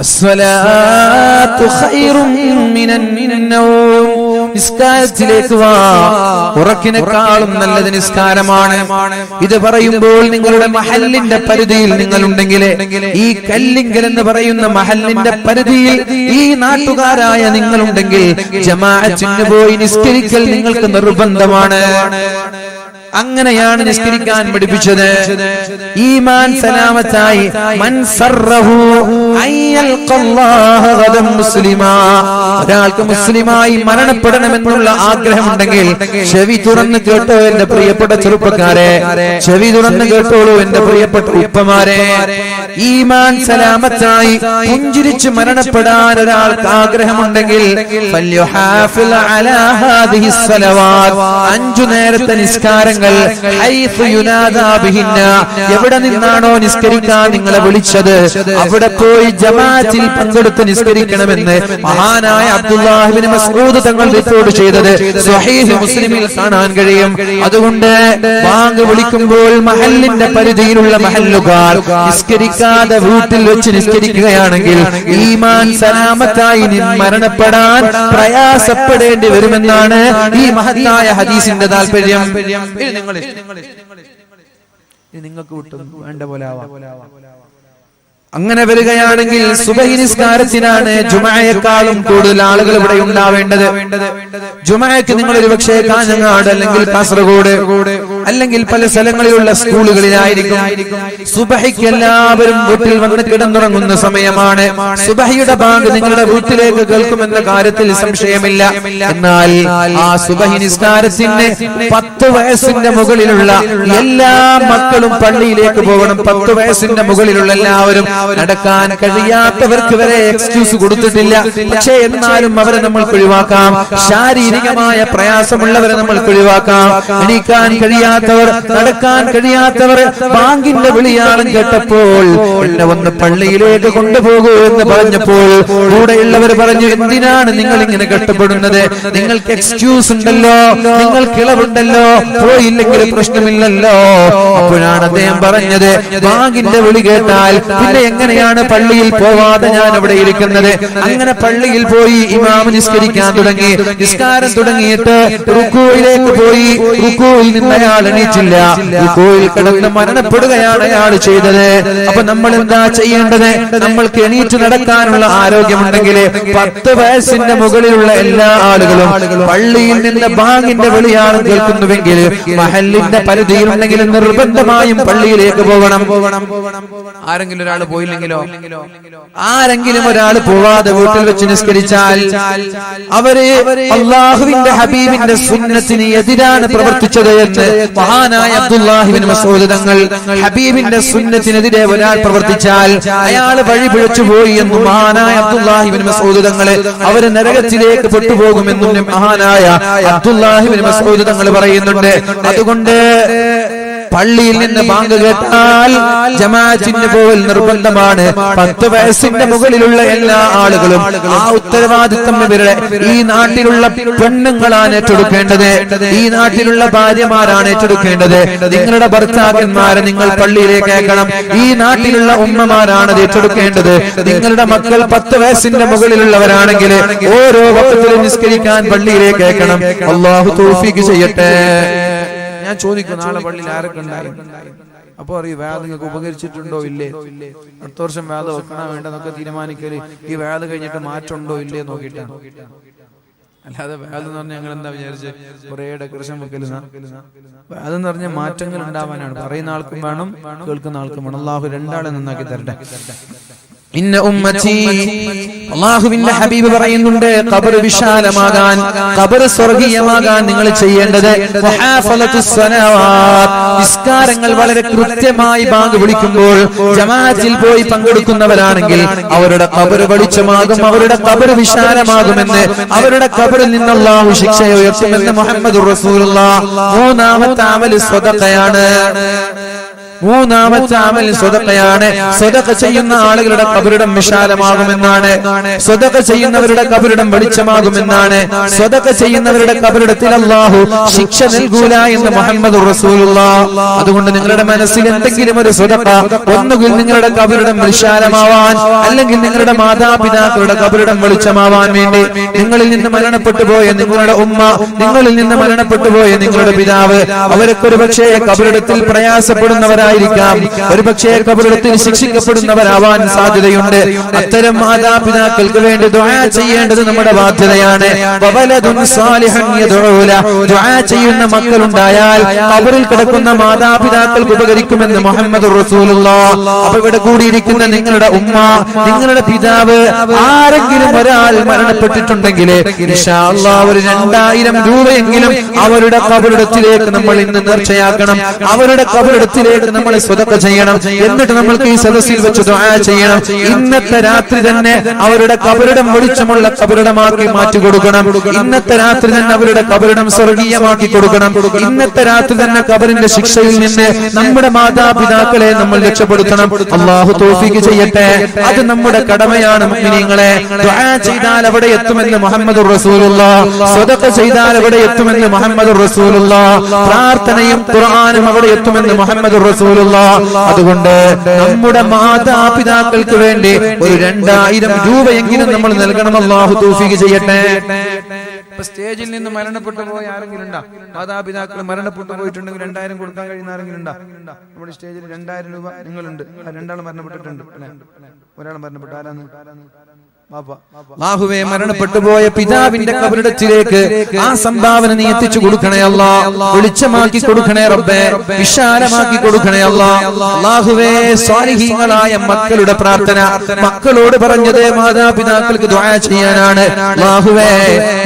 അസ്സലാത്തു ഖൈറും മിനന്നൗം. നിസ്കാരത്തിലേക്ക് വാ, ഉറക്കിനേക്കാളും നല്ലത് നിസ്കാരമാണ്. ഇത് പറയുമ്പോൾ നിങ്ങളുടെ മഹല്ലിന്റെ പരിധിയിൽ നിങ്ങളുണ്ടെങ്കിൽ, ഈ കല്ലിങ്കൽ എന്ന് പറയുന്ന മഹല്ലിന്റെ പരിധിയിൽ ഈ നാട്ടുകാരായ നിങ്ങളുണ്ടെങ്കിൽ ജമാഅത്തിന് പോയി നിസ്കരിക്കൽ നിങ്ങൾക്ക് നിർബന്ധമാണ്. അങ്ങനെയാണ് നിസ്കരിക്കാൻ പഠിപ്പിച്ചത്. ഈമാൻ സലാമത്തായി മൻ സറഹു അയ്യൽഖല്ലാഹ ഗദം മുസ്ലിമാ, ഒരാൾക്ക് മുസ്ലിമായി മരണപ്പെടണമെന്നുള്ള ആഗ്രഹമുണ്ടെങ്കിൽ ചെവി തുറന്ന് കേട്ടോ എന്റെ പ്രിയപ്പെട്ട ചെറുപ്പക്കാരെ, ചെവി തുറന്ന് കേട്ടോളൂ എന്റെ പ്രിയപ്പെട്ട ഉപ്പമാരെ. ഈമാൻ സലാമത്തായി പുഞ്ചിരിച്ച് മരണപ്പെടാൻ ഒരാൾക്ക് ആഗ്രഹമുണ്ടെങ്കിൽ ഫല്യുഹാഫിൽ അലാ ഹാദിഹി സ്വലവാത്ത്, 5 നേരത്തെ നിസ്കാരങ്ങൾ എവിടെ നിന്നാണോ നിസ്കരിക്കാൻ നിങ്ങളെ വിളിച്ചത് അവിടെ പോയി ജമാഅത്തിൽ പങ്കെടുത്ത് നിസ്കരിക്കണമെന്ന് മഹാനായ അബ്ദുല്ലാഹ് ഇബ്നു മസ്ഊദ് തങ്ങൾ റിപ്പോർട്ട് ചെയ്തത് സ്വഹീഹ് മുസ്ലിമിൽ കാണാൻ കഴിയും. അതുകൊണ്ട് ബാങ്ക് വിളിക്കുമ്പോൾ മഹല്ലിന്റെ പരിധിയിലുള്ള മഹല്ലുകാർ നിസ്കരിക്കാതെ വീട്ടിൽ വെച്ച് നിസ്കരിക്കുകയാണെങ്കിൽ ഈമാൻ സലാമത്തായി മരണപ്പെടാൻ പ്രയാസപ്പെടേണ്ടി വരുമെന്നാണ് ഈ മഹത്തായ ഹദീസിന്റെ താല്പര്യം. നിങ്ങൾക്ക് വിട്ടും വേണ്ട പോലെ ആവാം. അങ്ങനെ വരികയാണെങ്കിൽ സുബഹി നിസ്കാരത്തിനാണ് ജുമഅയെക്കാളും കൂടുതൽ ആളുകൾ ഇവിടെ ഉണ്ടാവേണ്ടത്. ജുമഅയ്ക്ക് നിങ്ങൾ ഒരുപക്ഷേ കാഞ്ഞങ്ങാട് അല്ലെങ്കിൽ കാസർഗോഡ് അല്ലെങ്കിൽ പല സ്ഥലങ്ങളിലുള്ള സ്കൂളുകളിലായിരിക്കും. സുബഹിക്ക് എല്ലാവരും വീട്ടിൽ വന്ന് കിടന്നുറങ്ങുന്ന സമയമാണ്. സുബഹിയുടെ ബാങ്ക് നിങ്ങളുടെ വീട്ടിലേക്ക് കേൾക്കുമെന്ന കാര്യത്തിൽ സംശയമില്ല. എന്നാൽ ആ സുബഹി നിസ്കാരത്തിന് 10 വയസ്സിന്റെ മുകളിലുള്ള എല്ലാ മക്കളും പള്ളിയിലേക്ക് പോകണം. 10 വയസ്സിന്റെ മുകളിലുള്ള എല്ലാവരും, നടക്കാൻ കഴിയാത്തവർക്ക് വരെ എക്സ്ക്യൂസ് കൊടുത്തിട്ടില്ല. പക്ഷേ എന്നാലും അവരെ നമ്മൾക്ക് ഒഴിവാക്കാം. ശാരീരികമായ പ്രയാസമുള്ളവരെ നമ്മൾക്ക് ഒഴിവാക്കാം. എണീക്കാൻ കഴിയാത്തവർ, നടക്കാൻ കഴിയാത്തവർ ബാങ്കിന്റെ വിളിയാളം കേട്ടപ്പോൾ എന്നെ ഒന്ന് പള്ളിയിലേക്ക് കൊണ്ടുപോകൂ എന്ന് പറഞ്ഞപ്പോൾ കൂടെയുള്ളവർ പറഞ്ഞു, എന്തിനാണ് നിങ്ങൾ ഇങ്ങനെ കഷ്ടപ്പെടുന്നത്? നിങ്ങൾക്ക് എക്സ്ക്യൂസ് ഉണ്ടല്ലോ, നിങ്ങൾക്ക് ഇളവുണ്ടല്ലോ, പോയില്ലെങ്കിൽ പ്രശ്നമില്ലല്ലോ. അപ്പോഴാണ് അദ്ദേഹം പറഞ്ഞത്, ബാങ്കിന്റെ വിളി കേട്ടാൽ പിന്നെ എങ്ങനെയാണ് പള്ളിയിൽ പോവാതെ ഞാൻ അവിടെ ഇരിക്കുന്നത്? അങ്ങനെ പള്ളിയിൽ പോയി ഇമാം നിസ്കരിക്കാൻ തുടങ്ങി. നിസ്കാരം തുടങ്ങിയിട്ട് റുക്കൂയിലേക്ക് പോയി. റുക്കൂയിൽ നിന്ന് അയാൾ എണീറ്റില്ല. റുക്കൂയിൽ കിടന്ന് മരണപ്പെടുകയാണ് അയാൾ ചെയ്തത്. അപ്പൊ നമ്മൾ എന്താ ചെയ്യേണ്ടത്? നമ്മൾക്ക് എണീറ്റ് നടക്കാനുള്ള ആരോഗ്യമുണ്ടെങ്കിൽ 10 വയസ്സിന്റെ മുകളിലുള്ള എല്ലാ ആളുകളും പള്ളിയിൽ നിന്ന് ബാങ്കിന്റെ വിളിയാണ് കേൾക്കുന്നുവെങ്കിൽ മഹല്ലിന്റെ പരിധിയിലുണ്ടെങ്കിൽ നിർബന്ധമായും പള്ളിയിലേക്ക് പോകണം. ആരെങ്കിലും ഒരാൾ പോയില്ലെങ്കിലോ? ആരെങ്കിലും ഒരാൾ പോവാതെ വീട്ടിൽ വെച്ച് നിസ്കരിച്ചാൽ അവര് അല്ലാഹുവിന്റെ ഹബീബിന്റെ സുന്നത്തിന് എതിരാണ് പ്രവർത്തിച്ചത് എന്ന് മഹാനായ അബ്ദുല്ലാഹ് ഇബ്നു മസ്ഊദ് തങ്ങൾ. ഹബീബിന്റെ സുന്നത്തിനെതിരെ ഒരാൾ പ്രവർത്തിച്ചാൽ അയാൾ വഴി പിഴച്ചു പോയി എന്നും മഹാനായ അബ്ദുല്ലാഹ് ഇബ്നു മസ്ഊദ് തങ്ങൾ അവര് നരകത്തിലേക്ക് പെട്ടുപോകുമെന്നും മഹാനായ അബ്ദുല്ലാഹ് ഇബ്നു മസ്ഊദ് തങ്ങൾ പറയുന്നുണ്ട്. അതുകൊണ്ട് പള്ളിയിൽ നിന്ന് ബാങ്ക് കേട്ടാൽ ജമാഅത്തിന് പോകൽ നിർബന്ധമാണ്. 10 വയസ്സിന്റെ മുകളിലുള്ള എല്ലാ ആളുകളും ആ ഉത്തരവാദിത്തം ഇവരുടെ ഈ നാട്ടിലുള്ള പെണ്ണുങ്ങളാണ് ഏറ്റെടുക്കേണ്ടത്. ഈ നാട്ടിലുള്ള ഭാര്യമാരാണ് ഏറ്റെടുക്കേണ്ടത്. നിങ്ങളുടെ ഭർത്താക്കന്മാരെ നിങ്ങൾ പള്ളിയിലേക്ക് അയക്കണം. ഈ നാട്ടിലുള്ള ഉമ്മമാരാണ് അത് ഏറ്റെടുക്കേണ്ടത്. നിങ്ങളുടെ മക്കൾ 10 വയസ്സിന്റെ മുകളിലുള്ളവരാണെങ്കിൽ ഓരോ വഖത്തിലും നിസ്കരിക്കാൻ പള്ളിയിലേക്ക് അയക്കണം. അല്ലാഹു തൗഫീഖ് ചെയ്യട്ടെ. ഞാൻ ചോദിക്കും, നാളെ പള്ളിയിൽ ആരൊക്കെ ഉണ്ടായി? അപ്പൊ അറിയും വേദ നിങ്ങൾക്ക് ഉപകരിച്ചിട്ടുണ്ടോ ഇല്ലേ, അടുത്ത വർഷം വേദ വെക്കണോ വേണ്ടെന്നൊക്കെ തീരുമാനിക്കല് ഈ വേദ കഴിഞ്ഞിട്ട് മാറ്റമുണ്ടോ ഇല്ലേ നോക്കിയിട്ടാണ്. അല്ലാതെ വേദം എന്ന് പറഞ്ഞാൽ ഞങ്ങൾ എന്താ വിചാരിച്ച് കുറെ ഡെക്കറേഷൻ വെക്കലുന്ന? വേദം എന്ന് പറഞ്ഞാൽ മാറ്റങ്ങൾ ഉണ്ടാവാനാണ്. പറയുന്ന ആൾക്കും വേണം, കേൾക്കുന്ന ആൾക്കും വേണം. അല്ലാഹു രണ്ടാളെ നന്നാക്കി തരട്ടെ. ഇന്ന ഉമ്മത്തി, അല്ലാഹുവിന്റെ ഹബീബ് പറയുന്നുണ്ട്, ഖബർ വിശാലമാകാൻ, ഖബർ സ്വർഗീയമാകാൻ നിങ്ങൾ ചെയ്യേണ്ടത് മുഹാഫലത്തുസ് സ്വലാവാത്ത്, നിസ്കാരങ്ങൾ വളരെ കൃത്യമായി ബാങ്ക് വിളിക്കുമ്പോൾ ജമാഅത്തിൽ പോയി പങ്കെടുക്കുന്നവരാണെങ്കിൽ അവരുടെ ഖബർ വെളിച്ചമാകും, അവരുടെ ഖബർ വിശാലമാകുമെന്ന്, അവരുടെ ഖബറിൽ നിന്ന് അല്ലാഹു ശിക്ഷ ഉയർത്തുമെന്ന് മുഹമ്മദുർ റസൂലുള്ളാഹ്. 3ാമത്തെ അമൽ സ്വതഖയാണ്. മൂന്നാമത്തെ അമൽ സ്വതക്കയാണ്. സ്വതക്ക ചെയ്യുന്ന ആളുകളുടെ കബറിടം വിശാലമാകുമെന്നാണ്. സ്വതക്ക ചെയ്യുന്നവരുടെ കബറിടം വെളിച്ചമാകുമെന്നാണ്. സ്വതക്ക ചെയ്യുന്നവരുടെ കബറിടത്തിൽ അല്ലാഹു ശിക്ഷ നൽകൂല എന്ന് മുഹമ്മദ് റസൂലുള്ളാഹ്. അതുകൊണ്ട് നിങ്ങളുടെ മനസ്സിൽ എന്തെങ്കിലും ഒരു സ്വതക്ക, ഒന്നുകിൽ നിങ്ങളുടെ കബറിടം വിശാലമാവാൻ, അല്ലെങ്കിൽ നിങ്ങളുടെ മാതാപിതാക്കളുടെ കബറിടം വെളിച്ചമാവാൻ വേണ്ടി, നിങ്ങളിൽ നിന്ന് മരണപ്പെട്ടു പോയ നിങ്ങളുടെ ഉമ്മ, നിങ്ങളിൽ നിന്ന് മരണപ്പെട്ടു പോയ നിങ്ങളുടെ പിതാവ്, അവരൊക്കെ ഒരു പക്ഷേ കബറിടത്തിൽ പ്രയാസപ്പെടുന്നവരായിരിക്കാം, ഒരു പക്ഷേ കബറിടത്തിൽ ശിക്ഷിക്കപ്പെടുന്നവരാവാൻ സാധ്യതയുണ്ട്. അത്തരം മാതാപിതാക്കൾക്ക് വേണ്ടി ദുആ ചെയ്യേണ്ടത് നമ്മുടെ ബാധ്യതയാണ്. വവലദുൻ സാലിഹൻ യദ്ഉ ലഹു, ദുആ ചെയ്യുന്ന മക്കളുണ്ടായാൽ കബറിൽ കിടക്കുന്ന മാതാപിതാക്കൾക്ക് ഉപകരിക്കുമെന്ന് മുഹമ്മദ് റസൂലുള്ളാഹ്. അപ്പോൾ ഇവിടെ കൂടിയിരിക്കുന്ന നിങ്ങളുടെ ഉമ്മ, നിങ്ങളുടെ പിതാവ്, ആരെങ്കിലും ഒരാൾ മരണപ്പെട്ടിട്ടുണ്ടെങ്കിൽ ഇൻഷാ അല്ലാഹ് ഒരു 2000 രൂപയെങ്കിലും അവരുടെ കബറിടത്തിലേക്ക് നമ്മൾ ഇന്ന് നേർച്ചയാക്കണം. അവരുടെ കബറിടത്തിലേക്ക് നമ്മൾ സ്വതക്ക ചെയ്യണം. എന്നിട്ട് നമ്മൾക്ക് ഈ സദസ്സിൽ വെച്ച് ദുആ ചെയ്യണം. ഇന്നത്തെ രാത്രി തന്നെ അവരുടെ കബറിടം വെളിച്ചമുള്ള കബറിടമാക്കി മാറ്റി കൊടുക്കണം. ഇന്നത്തെ രാത്രി തന്നെ അവരുടെ കബറിടം സ്വർഗീയമാക്കി കൊടുക്കണം. ഇന്നത്തെ രാത്രി തന്നെ കബറിന്റെ ശിക്ഷയിൽ നിന്ന് നമ്മുടെ മാതാപിതാക്കളെ നമ്മൾ രക്ഷപ്പെടുത്തണം. അല്ലാഹു തൗഫീഖ് ചെയ്യട്ടെ. അത് നമ്മുടെ കടമയാണ്. മുഅ്മിനീങ്ങളെ, ദുആ ചെയ്താൽ അവിടെ എത്തുമെന്ന് മുഹമ്മദ് റസൂലുള്ളാഹ്. സ്വതക്ക ചെയ്താൽ അവിടെ എത്തുമെന്ന് മുഹമ്മദ് റസൂലുള്ളാഹ്. പ്രാർത്ഥനയും ഖുർആനും അവിടെ എത്തുമെന്ന് മുഹമ്മദ് റസൂലുള്ളാഹ്. അതുകൊണ്ട് നമ്മുടെ മാതാപിതാക്കൾക്ക് വേണ്ടി ഒരു 2000 രൂപയെങ്കിലും നമ്മൾ നൽകണം. അല്ലാഹു തൗഫീഖ് ചെയ്യട്ടെ. സ്റ്റേജിൽ നിന്ന് മരണപ്പെട്ടു പോയ ആരെങ്കിലും ഉണ്ടോ? മാതാപിതാക്കൾ മരണപ്പെട്ടു പോയിട്ടുണ്ടെങ്കിൽ 2000 കൊടുക്കാൻ കഴിയുന്ന ആരെങ്കിലും ഉണ്ടോ? നമ്മുടെ സ്റ്റേജിൽ 2000 രൂപ നിങ്ങളുണ്ട്. 2 മരണപ്പെട്ടിട്ടുണ്ട്. ഒരാൾ മരണപ്പെട്ടു. ആരാണ്? അല്ലാഹുവേ, മരണപ്പെട്ടു പോയ പിതാവിന്റെ കബറിടത്തിലേക്ക് ആ സംഭാവന നീ എത്തിച്ചു കൊടുക്കണേ അല്ലാഹ്. വെളിച്ചമാക്കി കൊടുക്കണേ റബ്ബേ, വിശാലമാക്കി കൊടുക്കണേ അല്ലാഹ്. അല്ലാഹുവേ, സ്വാലിഹീങ്ങളായ മക്കളുടെ പ്രാർത്ഥന മക്കളോട് പറഞ്ഞത് മാതാപിതാക്കൾക്ക് ദുആ ചെയ്യാനാണ്. അല്ലാഹുവേ,